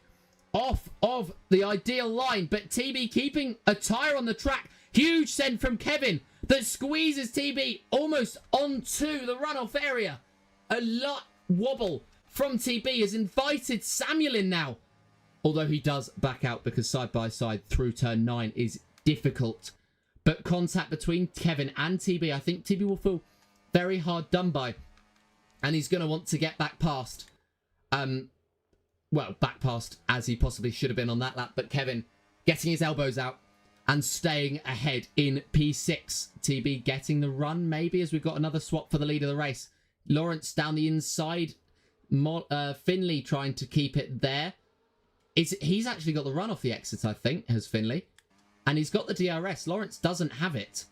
off of the ideal line. But TB keeping a tyre on the track. Huge send from Kevin that squeezes TB almost onto the runoff area. A lot wobble from TB has invited Samuel in now. Although he does back out because side-by-side through turn 9 is difficult. But contact between Kevin and TB, I think TB will feel very hard done by. And he's going to want to get back past. Well, back past as he possibly should have been on that lap. But Kevin getting his elbows out and staying ahead in P6. TB getting the run maybe as we've got another swap for the lead of the race. Lawrence down the inside. Finley trying to keep it there. He's actually got the run off the exit, I think, has Finley. And he's got the DRS. Lawrence doesn't have it.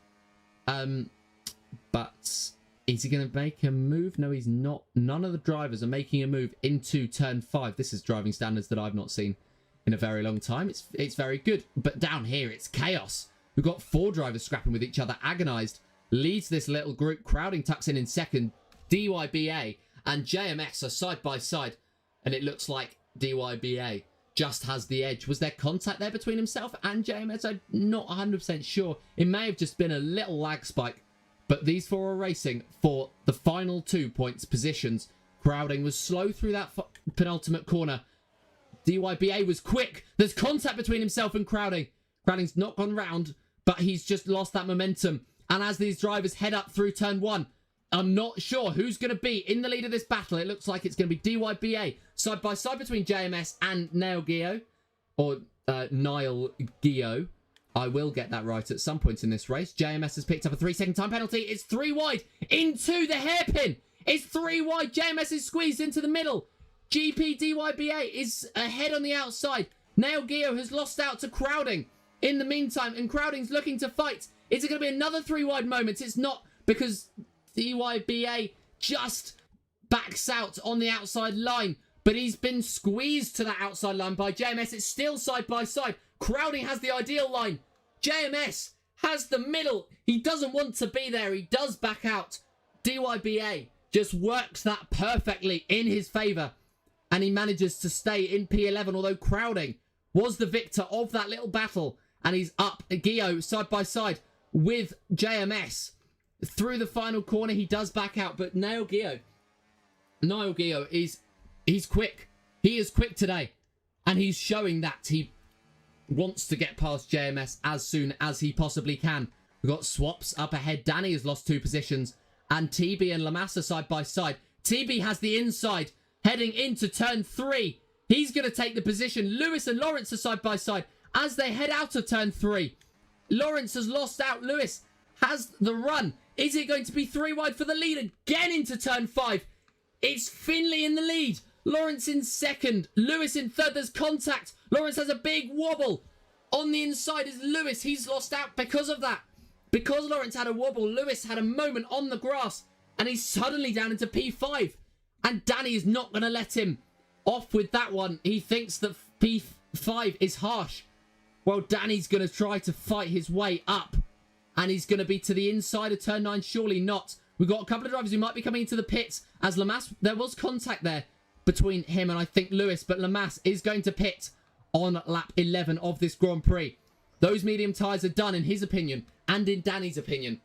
But is he going to make a move? No, he's not. None of the drivers are making a move into turn 5. This is driving standards that I've not seen in a very long time. It's very good. But down here, it's chaos. We've got 4 drivers scrapping with each other. Agonized leads this little group. Crowding tucks in second. DYBA and JMS are side by side. And it looks like DYBA just has the edge. Was there contact there between himself and JMS? I'm not 100% sure. It may have just been a little lag spike. But these 4 are racing for the final 2 points positions. Crowding was slow through that penultimate corner. DYBA was quick. There's contact between himself and Crowding. Crowding's not gone round, but he's just lost that momentum. And as these drivers head up through turn 1, I'm not sure who's going to be in the lead of this battle. It looks like it's going to be DYBA side by side between JMS and Niall Gio. Or Niall Gio. I will get that right at some point in this race. JMS has picked up a 3-second time penalty. It's 3 wide into the hairpin. It's 3 wide. JMS is squeezed into the middle. GPDYBA is ahead on the outside. Niall Gio has lost out to Crowding in the meantime, and Crowding's looking to fight. Is it going to be another 3 wide moment? It's not, because DYBA just backs out on the outside line, but he's been squeezed to that outside line by JMS. It's still side by side. Crowding has the ideal line. JMS has the middle. He doesn't want to be there. He does back out. DYBA just works that perfectly in his favour. And he manages to stay in P11, although Crowding was the victor of that little battle. And he's up Gio side by side with JMS. Through the final corner, he does back out. But Niall Gio he's quick. He is quick today. And he's showing that he wants to get past JMS as soon as he possibly can. We've got swaps up ahead. Danny has lost 2 positions. And TB and Lamassa side by side. TB has the inside heading into turn 3. He's going to take the position. Lewis and Lawrence are side by side as they head out of turn 3. Lawrence has lost out. Lewis has the run. Is it going to be 3 wide for the lead again into turn 5? It's Finley in the lead. Lawrence in second. Lewis in third. There's contact. Lawrence has a big wobble. On the inside is Lewis. He's lost out because of that. Because Lawrence had a wobble, Lewis had a moment on the grass. And he's suddenly down into P5. And Danny is not going to let him off with that one. He thinks that P5 is harsh. Well, Danny's going to try to fight his way up. And he's going to be to the inside of turn 9. Surely not. We've got a couple of drivers who might be coming into the pits. As Lamas, there was contact there between him and I think Lewis. But Lamas is going to pit on lap 11 of this Grand Prix. Those medium tyres are done in his opinion and in Danny's opinion.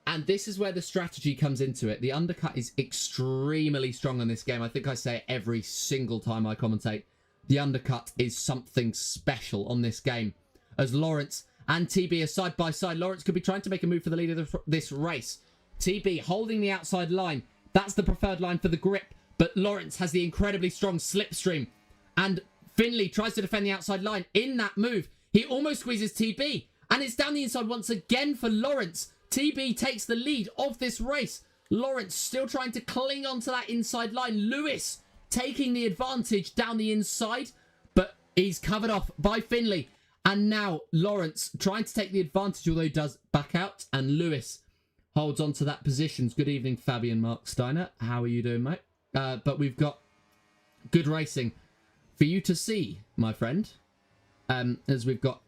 And this is where the strategy comes into it. The undercut is extremely strong in this game. I think I say it every single time I commentate. The undercut is something special on this game. As Lawrence and TB are side by side. Lawrence could be trying to make a move for the lead of this race. TB holding the outside line. That's the preferred line for the grip. But Lawrence has the incredibly strong slipstream. And Finley tries to defend the outside line. In that move, he almost squeezes TB. And it's down the inside once again for Lawrence. TB takes the lead of this race. Lawrence still trying to cling onto that inside line. Lewis taking the advantage down the inside. But he's covered off by Finley. And now Lawrence trying to take the advantage, although he does back out. And Lewis holds on to that position. Good evening, Fabian Mark Steiner. How are you doing, mate? But we've got good racing for you to see, my friend. As we've got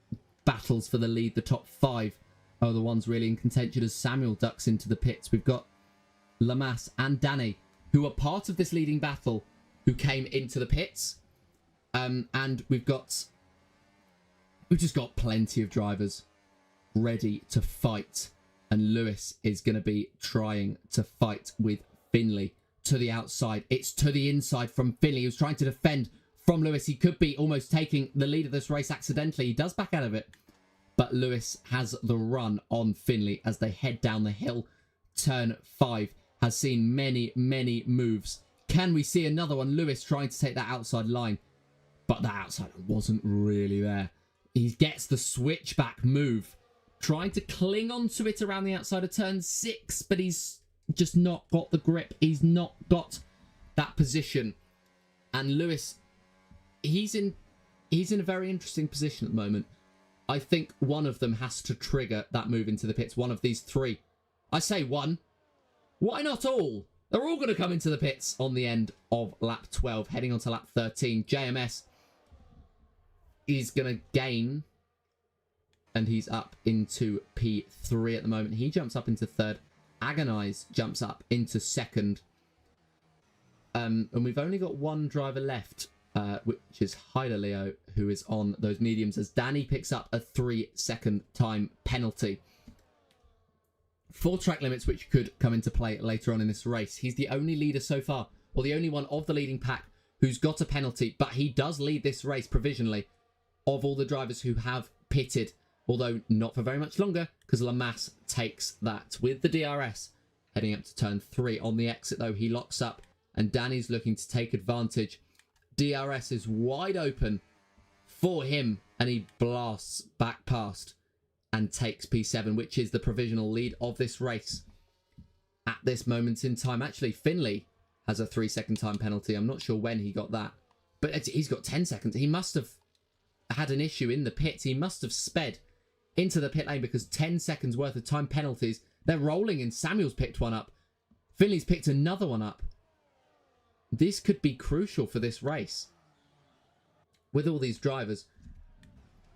battles for the lead. The top 5 are the ones really in contention as Samuel ducks into the pits. We've got Lamas and Danny, who are part of this leading battle, who came into the pits. And we've just got plenty of drivers ready to fight. And Lewis is going to be trying to fight with Finley to the outside. It's to the inside from Finley, who's trying to defend from Lewis. He could be almost taking the lead of this race accidentally. He does back out of it. But Lewis has the run on Finley as they head down the hill. Turn 5 has seen many, many moves. Can we see another one? Lewis trying to take that outside line. But that outside wasn't really there. He gets the switchback move. Trying to cling onto it around the outside of turn 6. But he's just not got the grip. He's not got that position. And Lewis, he's in a very interesting position at the moment. I think one of them has to trigger that move into the pits. One of these 3. I say one. Why not all? They're all going to come into the pits on the end of lap 12, heading on to lap 13. JMS is going to gain, and he's up into P3 at the moment. He jumps up into 3rd. Agonize jumps up into 2nd. And we've only got one driver left, which is Leo, who is on those mediums, as Danny picks up a 3-second time penalty. 4 track limits, which could come into play later on in this race. He's the only leader so far, or the only one of the leading pack who's got a penalty, but he does lead this race provisionally of all the drivers who have pitted, although not for very much longer, because Lamas takes that with the DRS. Heading up to turn 3 on the exit, though, he locks up, and Danny's looking to take advantage. DRS is wide open for him, and he blasts back past and takes P7, which is the provisional lead of this race at this moment in time. Actually, Finley has a 3-second time penalty. I'm not sure when he got that, but he's got 10 seconds. He must have had an issue in the pits. He must have sped into the pit lane, because 10 seconds worth of time penalties. They're rolling, and Samuel's picked one up. Finley's picked another one up. This could be crucial for this race. With all these drivers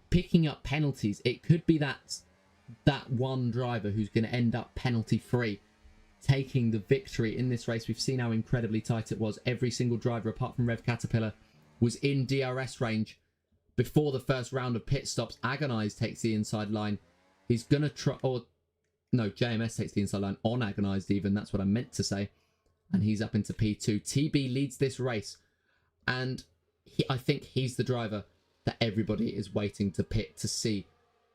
picking up penalties, it could be that one driver who's going to end up penalty free, taking the victory in this race. We've seen how incredibly tight it was. Every single driver, apart from Rev Caterpillar, was in DRS range before the first round of pit stops. Agonize takes the inside line. He's going to try, or no, JMS takes the inside line on Agonized even. That's what I meant to say. And he's up into P2. TB leads this race. And I think he's the driver that everybody is waiting to pit to see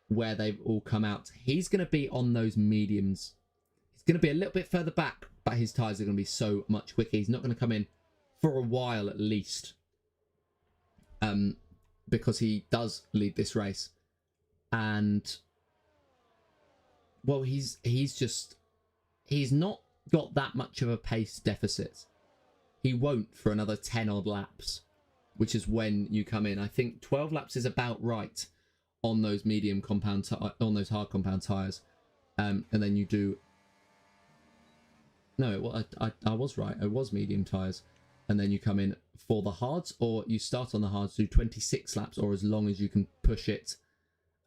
where they've all come out. He's going to be on those mediums. He's going to be a little bit further back, but his tyres are going to be so much quicker. He's not going to come in for a while at least. Because he does lead this race. And well, he's not got that much of a pace deficit. He won't for another 10 odd laps, which is when you come in. I think 12 laps is about right on those medium compound, on those hard compound tires. And then you do, no, I was right. It was medium tires. And then you come in for the hards, or you start on the hards, do 26 laps, or as long as you can push it,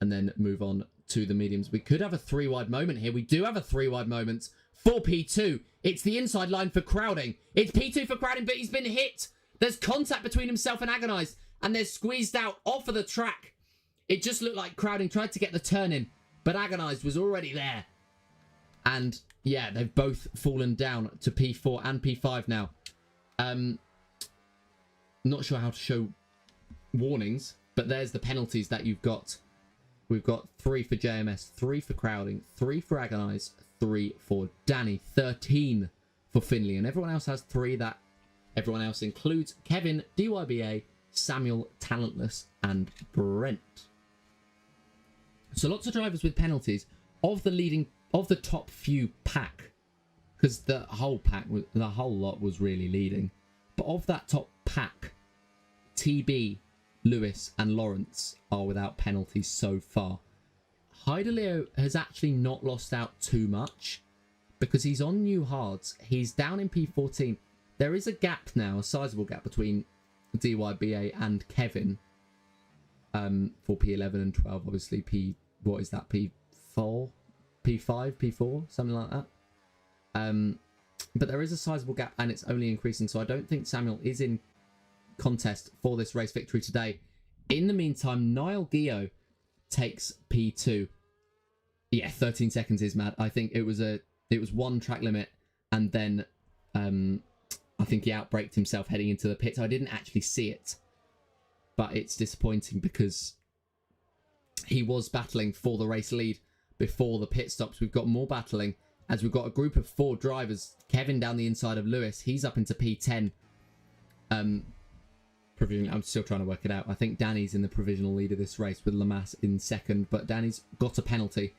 and then move on to the mediums. We could have a 3-wide moment here. We do have a 3-wide moment for P2. It's the inside line for Crowding. It's P2 for Crowding, but he's been hit. There's contact between himself and Agonized, and they're squeezed out off of the track. It just looked like Crowding tried to get the turn in, but Agonized was already there. And yeah, they've both fallen down to P4 and P5 now. Not sure how to show warnings, but there's the penalties that you've got. We've got 3 for JMS, 3 for Crowding, 3 for Agonize, 3 for Danny, 13 for Finley, and everyone else has 3. That everyone else includes Kevin, DYBA, Samuel, Talentless, and Brent. So lots of drivers with penalties of the top few pack, because the whole lot was really leading. But of that top pack, TB, Lewis, and Lawrence are without penalties so far. Heideleo has actually not lost out too much because he's on new hards. He's down in P14. There is a gap now, a sizable gap between DYBA and Kevin. for P11 and 12. Obviously, what is that? P4, P5, P4, something like that. But there is a sizable gap, and it's only increasing. So I don't think Samuel is in contest for this race victory today. In the meantime, Niall Gio takes P2. Yeah, 13 seconds is mad. I think it was one track limit, and then I think he outbraked himself heading into the pits. I didn't actually see it, but it's disappointing because he was battling for the race lead before the pit stops. We've got more battling as we've got a group of 4 drivers. Kevin down the inside of Lewis. He's up into P10. I'm still trying to work it out. I think Danny's in the provisional lead of this race with Lamass in second, but Danny's got a penalty.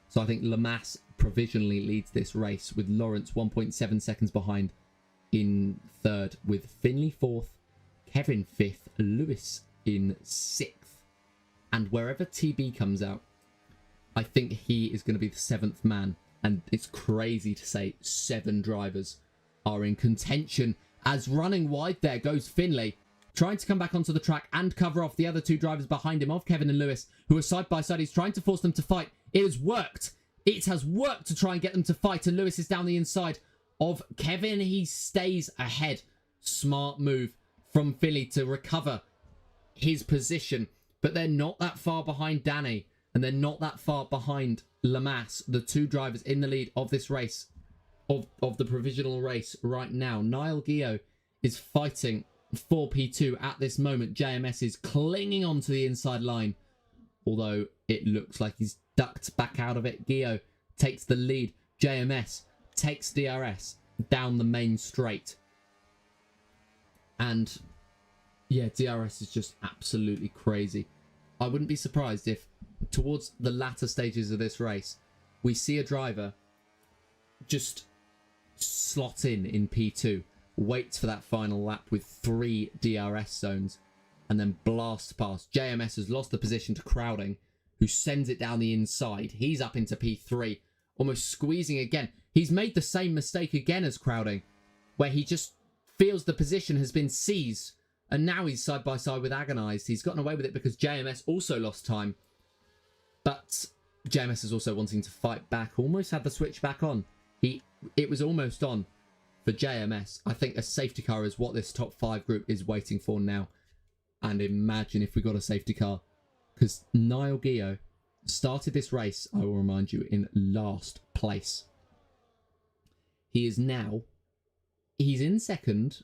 So I think Lamass provisionally leads this race with Lawrence 1.7 seconds behind in third, with Finley 4th, Kevin 5th, Lewis in 6th. And wherever TB comes out, I think he is going to be the 7th man. And it's crazy to say 7 drivers are in contention, as running wide there goes Finley, trying to come back onto the track and cover off the other 2 drivers behind him of Kevin and Lewis, who are side by side. He's trying to force them to fight. It has worked. It has worked to try and get them to fight, and Lewis is down the inside of Kevin. He stays ahead. Smart move from Finley to recover his position, but they're not that far behind Danny, and they're not that far behind Lamass, the 2 drivers in the lead of this race, of the provisional race right now. Niall Gio is fighting for P2 at this moment. JMS is clinging onto the inside line, although it looks like he's ducked back out of it. Gio takes the lead. JMS takes DRS down the main straight. And yeah, DRS is just absolutely crazy. I wouldn't be surprised if towards the latter stages of this race, we see a driver just slot in P2, waits for that final lap with 3 DRS zones, and then blast past. JMS has lost the position to Crowding, who sends it down the inside. He's up into P3, almost squeezing again. He's made the same mistake again as Crowding, where he just feels the position has been seized, and now he's side by side with Agonized. He's gotten away with it because JMS also lost time, but JMS is also wanting to fight back. Almost had the switch back on. It was almost on for JMS. I think a safety car is what this top 5 group is waiting for now. And imagine if we got a safety car, because Niall Gio started this race, I will remind you, in last place. He's in second.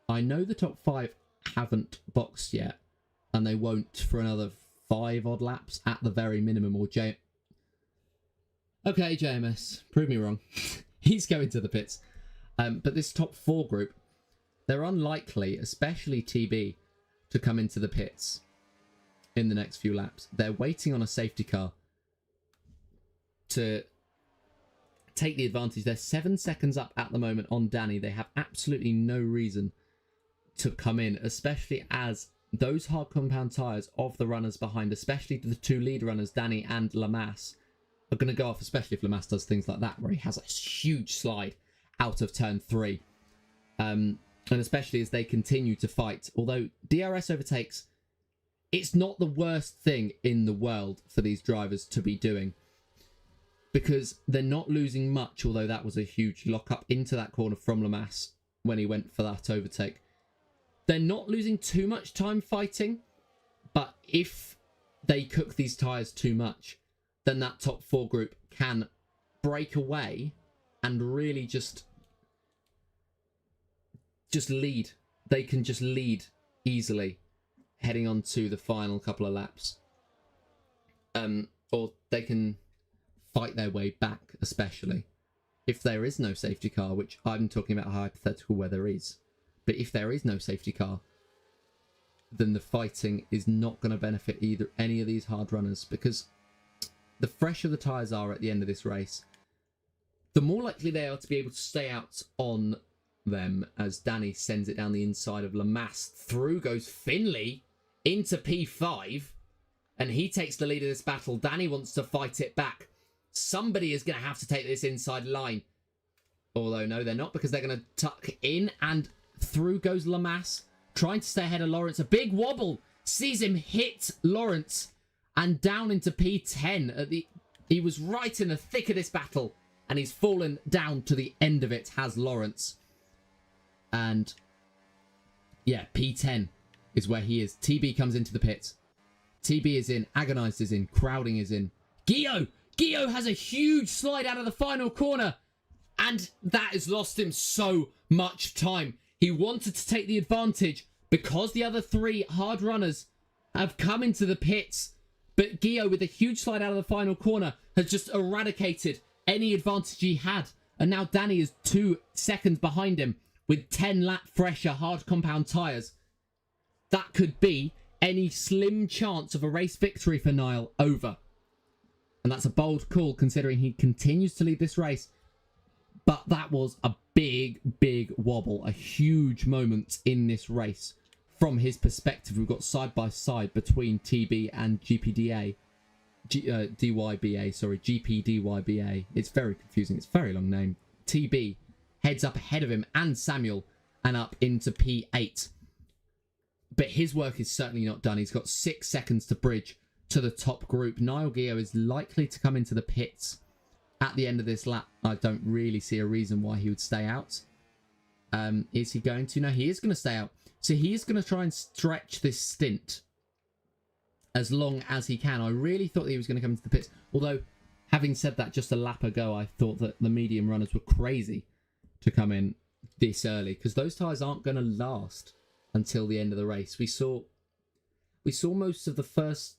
I know the top 5 haven't boxed yet, and they won't for another 5 odd laps at the very minimum. Okay, JMS, prove me wrong. He's going to the pits. But this top 4 group, they're unlikely, especially TB, to come into the pits in the next few laps. They're waiting on a safety car to take the advantage. They're 7 seconds up at the moment on Danny. They have absolutely no reason to come in, especially as those hard compound tyres of the runners behind, especially the 2 lead runners, Danny and Lamass, are going to go off, especially if Lamass does things like that, where he has a huge slide out of turn 3. And especially as they continue to fight. Although DRS overtakes, it's not the worst thing in the world for these drivers to be doing, because they're not losing much, although that was a huge lock-up into that corner from Lamass when he went for that overtake. They're not losing too much time fighting, but if they cook these tyres too much, then that top 4 group can break away and really just lead. They can just lead easily heading on to the final couple of laps. Or they can fight their way back, especially if there is no safety car, which I'm talking about a hypothetical where there is. But if there is no safety car, then the fighting is not going to benefit either any of these hard runners, because the fresher the tyres are at the end of this race, the more likely they are to be able to stay out on them, as Danny sends it down the inside of Lamass. Through goes Finley into P5, and he takes the lead of this battle. Danny wants to fight it back. Somebody is going to have to take this inside line. Although, no, they're not, because they're going to tuck in, and through goes Lamass, trying to stay ahead of Lawrence. A big wobble sees him hit Lawrence and down into P10. He was right in the thick of this battle, and he's fallen down to the end of it, has Lawrence. And yeah, P10 is where he is. TB comes into the pit. TB is in, Agonized is in, Crowding is in. Gio has a huge slide out of the final corner, and that has lost him so much time. He wanted to take the advantage because the other 3 hard runners have come into the pits, but Gio, with a huge slide out of the final corner, has just eradicated any advantage he had. And now Danny is 2 seconds behind him with 10 lap fresher hard compound tyres. That could be any slim chance of a race victory for Niall over. And that's a bold call considering he continues to lead this race. But that was a big, big wobble, a huge moment in this race. From his perspective, we've got side by side between TB and GPDYBA. It's very confusing. It's a very long name. TB heads up ahead of him and Samuel and up into P8. But his work is certainly not done. He's got 6 seconds to bridge to the top group. Niall Gio is likely to come into the pits at the end of this lap. I don't really see a reason why he would stay out. Is he going to? No, he is going to stay out. So he's going to try and stretch this stint as long as he can. I really thought he was going to come into the pits. Although, having said that just a lap ago, I thought that the medium runners were crazy to come in this early, because those tyres aren't going to last until the end of the race. We saw most of the first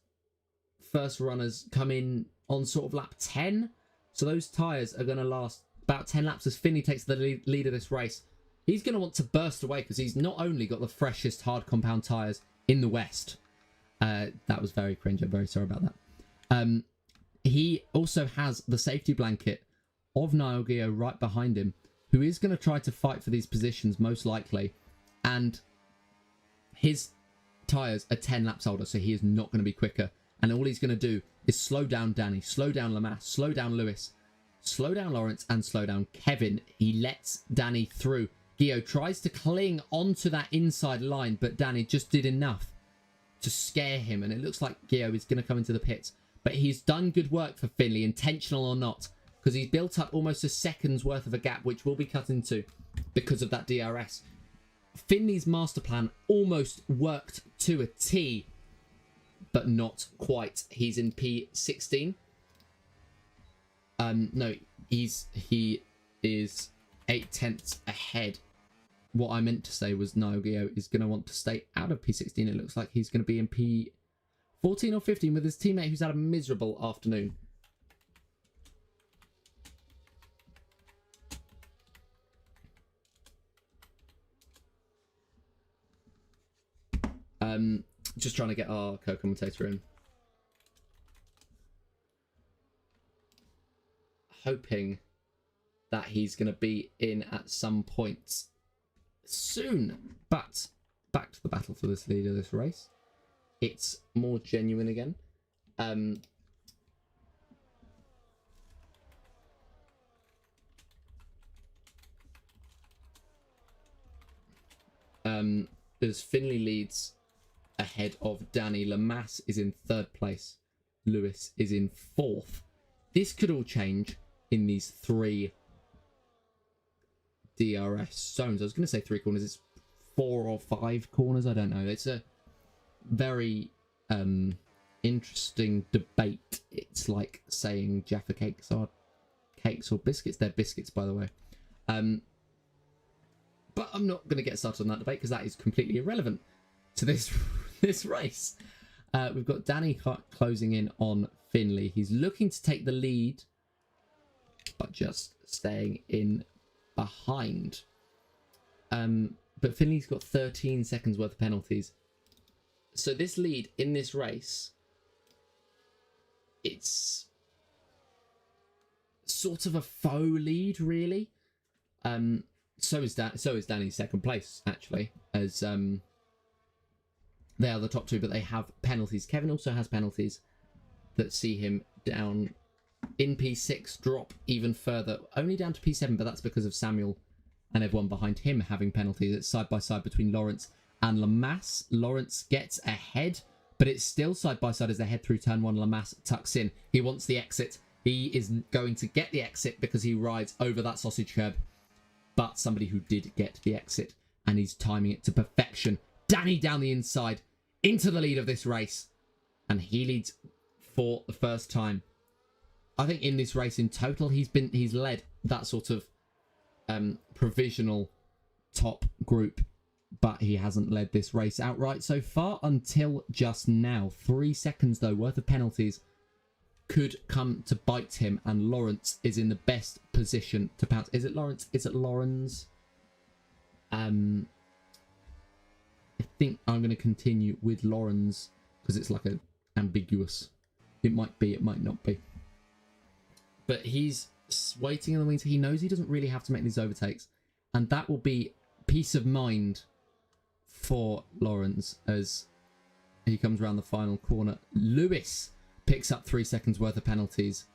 runners come in on sort of lap 10. So those tyres are going to last about 10 laps as Finley takes the lead of this race. He's going to want to burst away because he's not only got the freshest hard compound tyres in the West. That was very cringe. I'm very sorry about that. He also has the safety blanket of Niall Gio right behind him, who is going to try to fight for these positions most likely. And his tyres are 10 laps older, so he is not going to be quicker. And all he's going to do is slow down Danny, slow down Lamass, slow down Lewis, slow down Lawrence, and slow down Kevin. He lets Danny through. Gio tries to cling onto that inside line, but Danny just did enough to scare him. And it looks like Gio is going to come into the pits. But he's done good work for Finley, intentional or not, because he's built up almost a second's worth of a gap, which will be cut into because of that DRS. Finley's master plan almost worked to a T, but not quite. He's in P16. No, he is 8/10 ahead. What I meant to say was Niall Gio is going to want to stay out of P16. It looks like he's going to be in P14 or 15 with his teammate who's had a miserable afternoon. Just trying to get our co-commentator in. Hoping that he's going to be in at some point soon. But back to the battle for this lead of this race. It's more genuine again. As Finley leads ahead of Danny, Lamass is in 3rd place. Lewis is in 4th. This could all change in these 3 DRS zones. I was going to say 3 corners. It's 4 or 5 corners. I don't know. It's a very interesting debate. It's like saying Jaffa cakes are cakes or biscuits. They're biscuits, by the way. But I'm not going to get started on that debate because that is completely irrelevant to this race. We've got Danny closing in on Finley. He's looking to take the lead, but just staying in behind. But Finley's got 13 seconds worth of penalties. So this lead in this race, it's sort of a faux lead, really. So is Danny's 2nd place, actually, as they are the top 2, but they have penalties. Kevin also has penalties that see him down in P6, drop even further, only down to P7, but that's because of Samuel and everyone behind him having penalties. It's side by side between Lawrence and Lamass. Lawrence gets ahead, but it's still side by side as they head through turn 1. Lamass tucks in. He wants the exit. He is going to get the exit because he rides over that sausage curb. But somebody who did get the exit, and he's timing it to perfection. Danny down the inside into the lead of this race, and he leads for the first time. I think in this race in total, he's led that sort of provisional top group, but he hasn't led this race outright so far until just now. 3 seconds though worth of penalties could come to bite him, and Lawrence is in the best position to pounce. Is it Lawrence? Is it Lawrence? I think I'm going to continue with Lawrence because it's like a ambiguous. It might be, it might not be. But he's waiting in the wings. He knows he doesn't really have to make these overtakes, and that will be peace of mind for Lawrence as he comes around the final corner. Lewis picks up 3 seconds worth of penalties,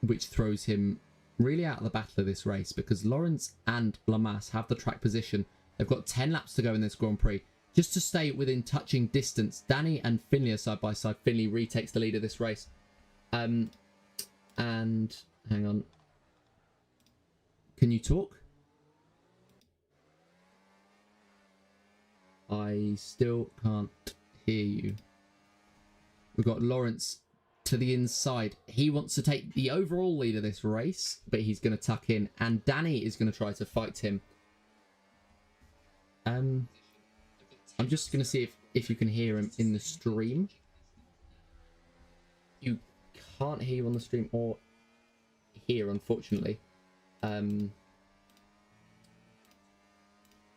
which throws him really out of the battle of this race because Lawrence and Lamass have the track position. They've got 10 laps to go in this Grand Prix. Just to stay within touching distance, Danny and Finley are side by side. Finley retakes the lead of this race. And hang on. Can you talk? I still can't hear you. We've got Lawrence to the inside. He wants to take the overall lead of this race, but he's going to tuck in. And Danny is going to try to fight him. I'm just going to see if you can hear him in the stream. You can't hear you on the stream or here, unfortunately. Okay,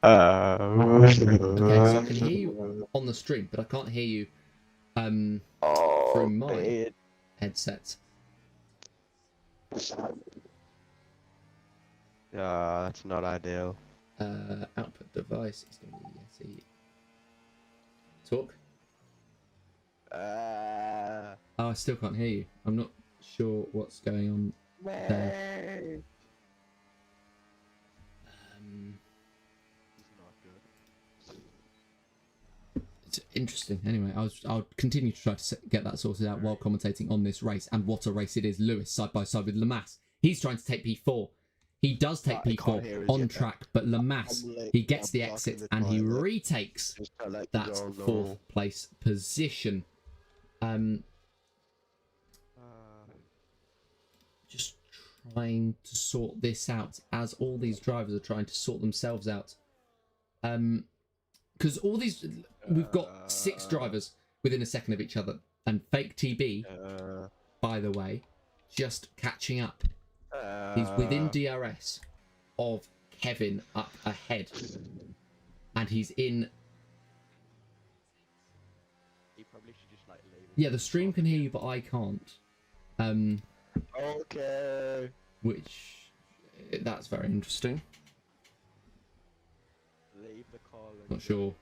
so I can hear you on the stream, but I can't hear you through my headset. That's not ideal. Output device is going to be talk. Oh, I still can't hear you. I'm not sure what's going on there. It's interesting. Anyway, I'll continue to try to get that sorted out while commentating on this race. And what a race it is. Lewis side by side with Lamass. He's trying to take P4. He does take P4 on track, but Lamass, he gets the exit and he retakes that 4th place position. Just trying to sort this out as all these drivers are trying to sort themselves out. Because all these, we've got 6 drivers within a second of each other, and Fake TB, by the way, just catching up. He's within DRS of Kevin up ahead, and he's in. He probably should just like leave. Yeah, the stream can hear you, but I can't. Okay. Which that's very interesting. Leave the call. Not sure.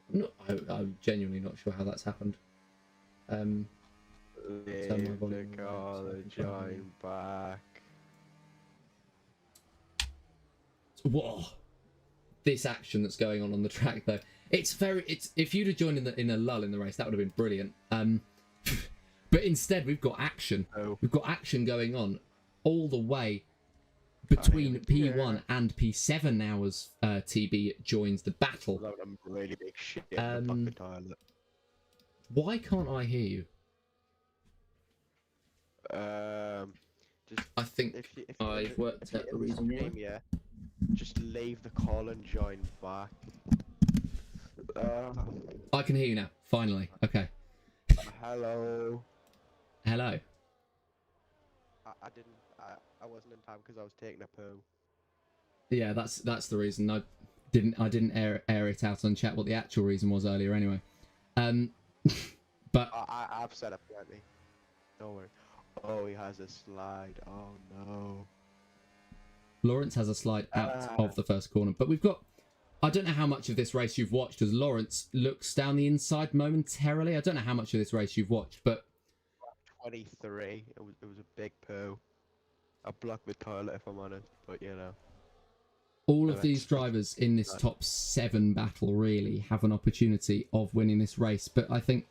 No, I'm genuinely not sure how that's happened. Leave the call and join back. Whoa! This action that's going on the track, though, it's if you'd have joined in a lull in the race, that would have been brilliant. But instead, we've got action. Oh. We've got action going on all the way between P1 and P7 now as TB joins the battle. Really big shit in the fucking toilet. Why can't I hear you? Just I think if I've worked out the reason why. Yeah. Just leave the call and join back. I can hear you now. Finally. Okay. Hello. Hello. I wasn't in time because I was taking a poo. Yeah, that's the reason. I didn't air it out on chat what the actual reason was earlier anyway. But I've set up plenty. Don't worry. Oh, he has a slide. Oh no. Lawrence has a slide out of the first corner, but we've got. I don't know how much of this race you've watched as Lawrence looks down the inside momentarily. I don't know how much of this race you've watched, but 23. It was a big poo. I blocked the toilet if I'm honest, but you know. All of these drivers in this top 7 battle really have an opportunity of winning this race. But I think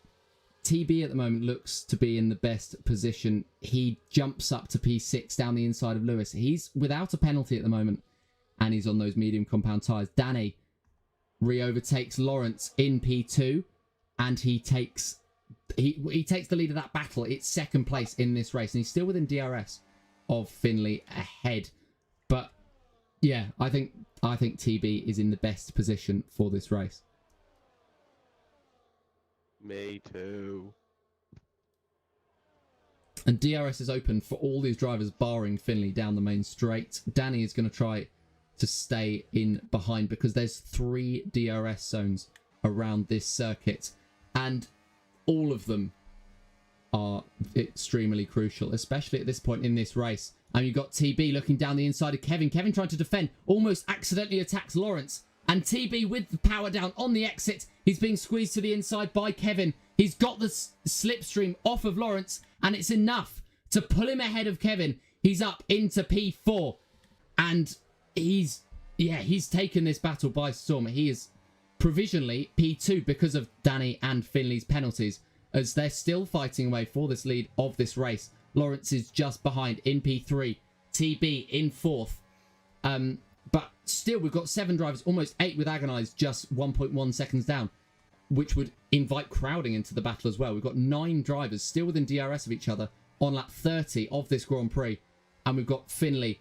TB at the moment looks to be in the best position. He jumps up to P6 down the inside of Lewis. He's without a penalty at the moment, and he's on those medium compound tyres. Danny re-overtakes Lawrence in P2, and he takes the lead of that battle. It's second place in this race, and he's still within DRS of Finley ahead. But yeah, I think TB is in the best position for this race. Me too. And DRS is open for all these drivers barring Finley down the main straight. Danny is going to try to stay in behind because there's 3 DRS zones around this circuit, and all of them are extremely crucial, especially at this point in this race. And you've got TB looking down the inside of Kevin. Kevin trying to defend, almost accidentally attacks Lawrence. And TB with the power down on the exit. He's being squeezed to the inside by Kevin. He's got the slipstream off of Lawrence, and it's enough to pull him ahead of Kevin. He's up into P4, and he's taken this battle by storm. He is provisionally P2 because of Danny and Finley's penalties, as they're still fighting away for this lead of this race. Lawrence is just behind in P3, TB in 4th. But still, we've got 7 drivers, almost 8 with Agonized, just 1.1 seconds down, which would invite crowding into the battle as well. We've got 9 drivers still within DRS of each other on lap 30 of this Grand Prix. And we've got Finley,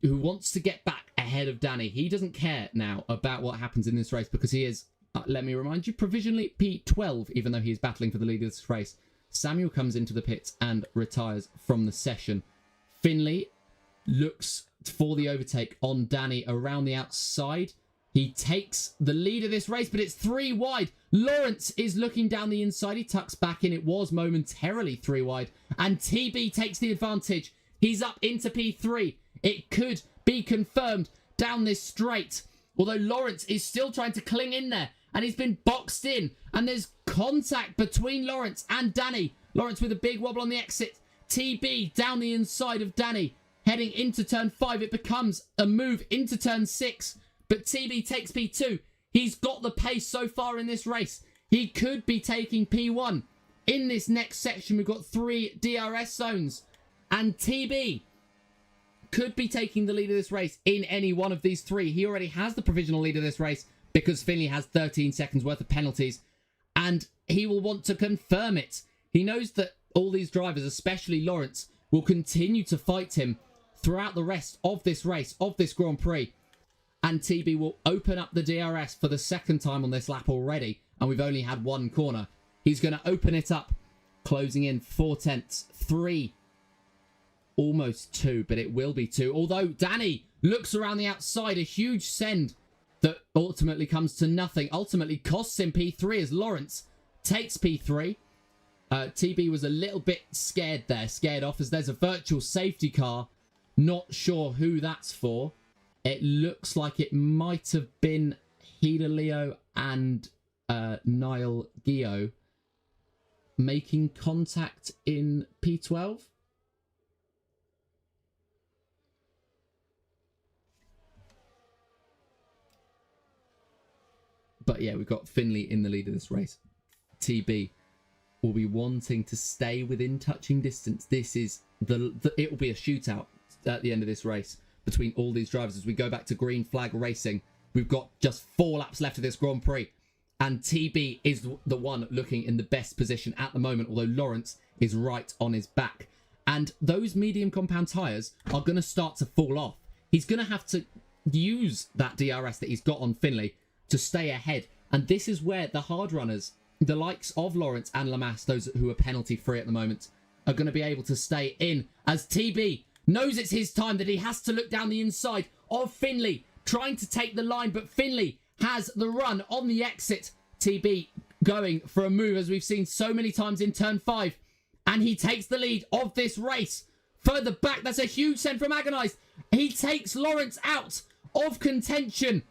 who wants to get back ahead of Danny. He doesn't care now about what happens in this race because he is, let me remind you, provisionally P12, even though he is battling for the lead of this race. Samuel comes into the pits and retires from the session. Finley looks for the overtake on Danny around the outside. He takes the lead of this race, but it's 3 wide. Lawrence is looking down the inside. He tucks back in. It was momentarily 3 wide. And TB takes the advantage. He's up into P3. It could be confirmed down this straight. Although Lawrence is still trying to cling in there. And he's been boxed in. And there's contact between Lawrence and Danny. Lawrence with a big wobble on the exit. TB down the inside of Danny. Heading into turn 5. It becomes a move into turn 6. But TB takes P2. He's got the pace so far in this race. He could be taking P1. In this next section, we've got 3 DRS zones. And TB could be taking the lead of this race in any one of these 3. He already has the provisional lead of this race because Finley has 13 seconds worth of penalties. And he will want to confirm it. He knows that all these drivers, especially Lawrence, will continue to fight him throughout the rest of this race, of this Grand Prix. And TB will open up the DRS for the second time on this lap already. And we've only had 1 corner. He's going to open it up, closing in 4 tenths, 3, almost 2, but it will be 2. Although Danny looks around the outside, a huge send that ultimately comes to nothing. Ultimately costs him P3 as Lawrence takes P3. TB was a little bit scared there, scared off as there's a virtual safety car. Not sure who that's for. It looks like it might have been Hida Leo and Niall Gio making contact in P12. But yeah, we've got Finley in the lead of this race. TB will be wanting to stay within touching distance. This is it will be a shootout at the end of this race between all these drivers as we go back to green flag racing. We've got just 4 laps left of this Grand Prix, and TB is the one looking in the best position at the moment, although Lawrence is right on his back. And those medium compound tyres are going to start to fall off. He's going to have to use that DRS that he's got on Finley to stay ahead. And this is where the hard runners, the likes of Lawrence and Lamass, those who are penalty free at the moment, are going to be able to stay in, as TB knows it's his time, that he has to look down the inside of Finley, trying to take the line, but Finley has the run on the exit. TB going for a move, as we've seen so many times in turn 5, and he takes the lead of this race. Further back, that's a huge send from Agonized. He takes Lawrence out of contention,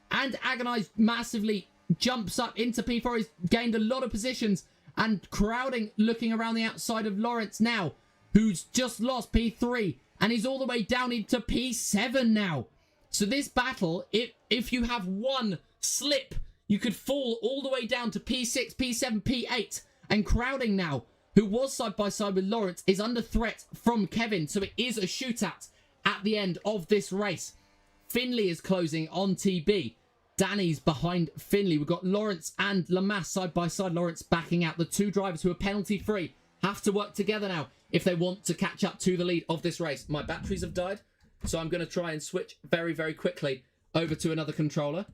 and Agonized massively jumps up into P4. He's gained a lot of positions, and crowding looking around the outside of Lawrence now, who's just lost P3. And he's all the way down into P7 now. So this battle, if you have one slip, you could fall all the way down to P6, P7, P8. And Crowding now, who was side by side with Lawrence, is under threat from Kevin. So it is a shootout at the end of this race. Finley is closing on TB. Danny's behind Finley. We've got Lawrence and Lamass side by side. Lawrence backing out. The two drivers who are penalty free have to work together now if they want to catch up to the lead of this race. My batteries have died, so I'm going to try and switch very, very quickly over to another controller.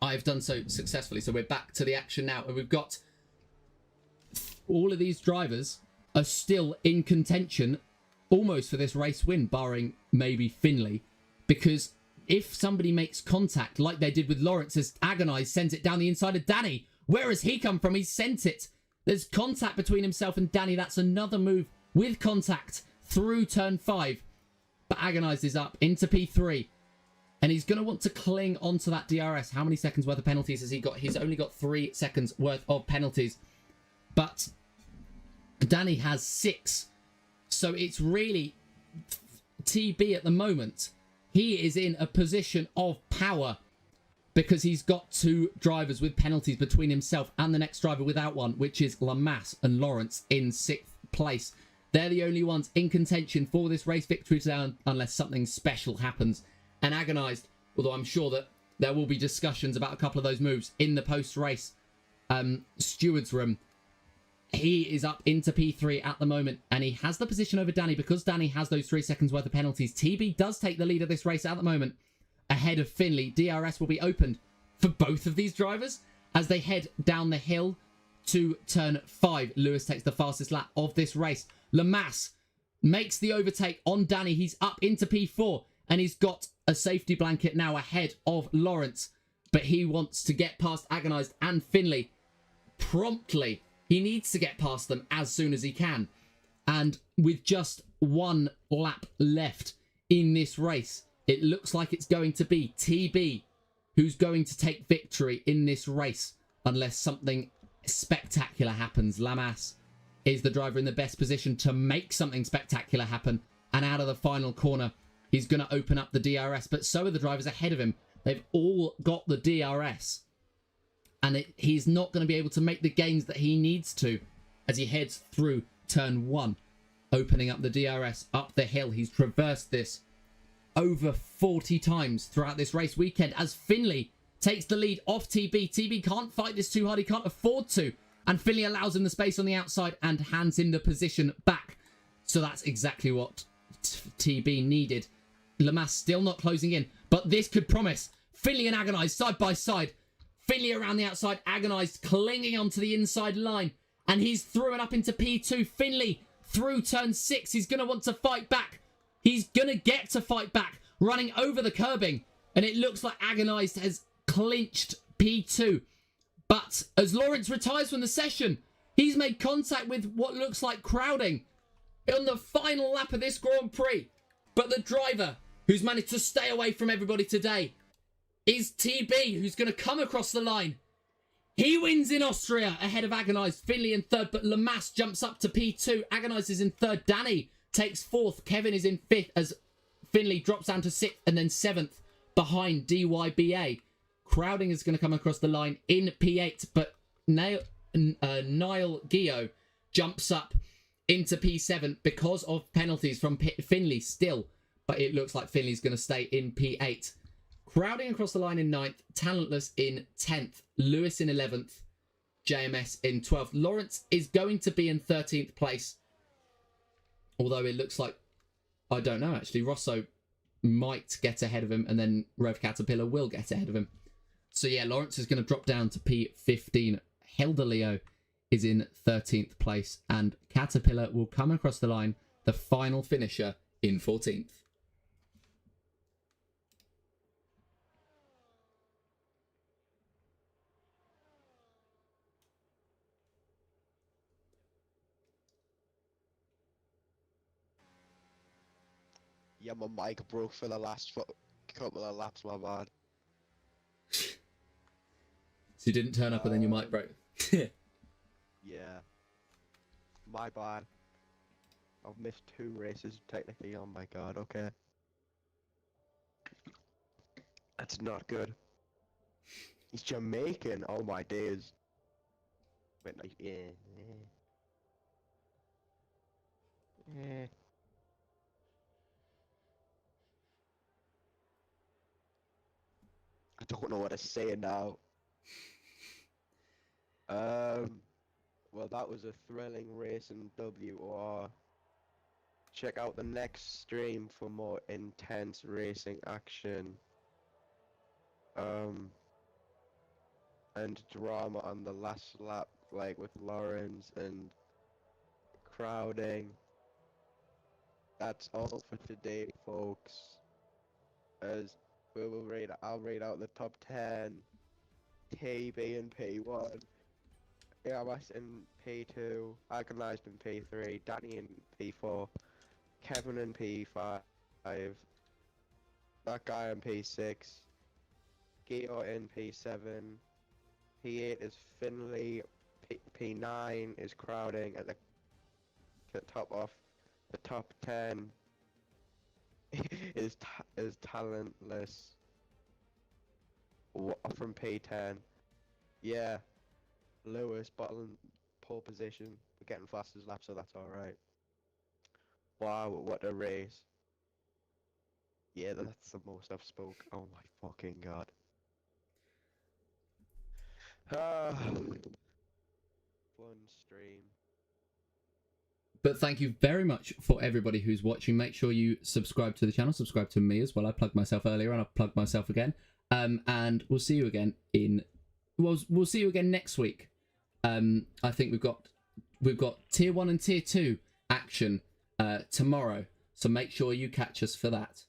I've done so successfully, so we're back to the action now, and we've got all of these drivers are still in contention almost for this race win, barring maybe Finley, because if somebody makes contact like they did with Lawrence as Agonize sends it down the inside of Danny, where has he come from? He sent it. There's contact between himself and Danny. That's another move with contact through turn 5. But Agonize is up into P3. And he's going to want to cling onto that DRS. How many seconds worth of penalties has he got? He's only got 3 seconds worth of penalties. But Danny has 6. So it's really TB at the moment. He is in a position of power because he's got 2 drivers with penalties between himself and the next driver without one, which is Lamass and Lawrence in 6th place. They're the only ones in contention for this race victory down unless something special happens. And Agonized, although I'm sure that there will be discussions about a couple of those moves in the post-race steward's room. He is up into P3 at the moment, and he has the position over Danny because Danny has those 3 seconds worth of penalties. TB does take the lead of this race at the moment, ahead of Finley. DRS will be opened for both of these drivers as they head down the hill to turn 5. Lewis takes the fastest lap of this race. Lamass makes the overtake on Danny. He's up into P4, and he's got a safety blanket now ahead of Lawrence, but he wants to get past Agonized and Finley promptly. He needs to get past them as soon as he can. And with just 1 lap left in this race, it looks like it's going to be TB who's going to take victory in this race unless something spectacular happens. Lamass is the driver in the best position to make something spectacular happen. And out of the final corner, he's going to open up the DRS. But so are the drivers ahead of him. They've all got the DRS. And he's not going to be able to make the gains that he needs to as he heads through turn 1. Opening up the DRS up the hill. He's traversed this over 40 times throughout this race weekend as Finley takes the lead off TB. TB can't fight this too hard. He can't afford to. And Finley allows him the space on the outside and hands him the position back. So that's exactly what TB needed. Lamass still not closing in. But this could promise. Finley and Agonize side by side. Finley around the outside, Agonized, clinging onto the inside line. And he's through and up into P2. Finley through turn 6. He's going to want to fight back. He's going to get to fight back, running over the curbing. And it looks like Agonized has clinched P2. But as Lawrence retires from the session, he's made contact with what looks like Crowding on the final lap of this Grand Prix. But the driver who's managed to stay away from everybody today is TB, who's going to come across the line. He wins in Austria ahead of Agonized. Finley in 3rd, but Lamass jumps up to P2. Agonized is in 3rd. Danny takes 4th. Kevin is in 5th as Finley drops down to 6th and then 7th behind DYBA. Crowding is going to come across the line in P8, but Niall Gio jumps up into P7 because of penalties from Finley still. But it looks like Finley's going to stay in P8. Crowding across the line in 9th, Talentless in 10th, Lewis in 11th, JMS in 12th. Lawrence is going to be in 13th place. Although it looks like, I don't know actually, Rosso might get ahead of him and then Rev Caterpillar will get ahead of him. So yeah, Lawrence is going to drop down to P15. Helderleo is in 13th place and Caterpillar will come across the line, the final finisher, in 14th. Yeah, my mic broke for the last couple of laps, my bad. So you didn't turn up and then your mic broke? Yeah. My bad. I've missed 2 races technically, oh my god, okay. That's not good. He's Jamaican. Oh my days. Wait, like, yeah. I don't know what to say now. Well, that was a thrilling race in WOR. Check out the next stream for more intense racing action. And drama on the last lap, like with Lawrence and crowding. That's all for today, folks. As I'll rate out the top 10. TB in P1. AMS in P2. Agonized in P3. Danny in P4. Kevin in P5. That guy in P6. Geo in P7. P8 is Finley. P9 is crowding at the top of the top 10. is talentless. From P10. Yeah, Lewis bottling pole position. We're getting fastest lap, so that's alright. Wow, what a race. Yeah, that's the most I've spoke. Oh my fucking god. Ah, fun stream. But thank you very much for everybody who's watching. Make sure you subscribe to the channel, subscribe to me as well. I plugged myself earlier and I've plugged myself again. And we'll see you again we'll see you again next week. I think we've got tier 1 and tier 2 action tomorrow. So make sure you catch us for that.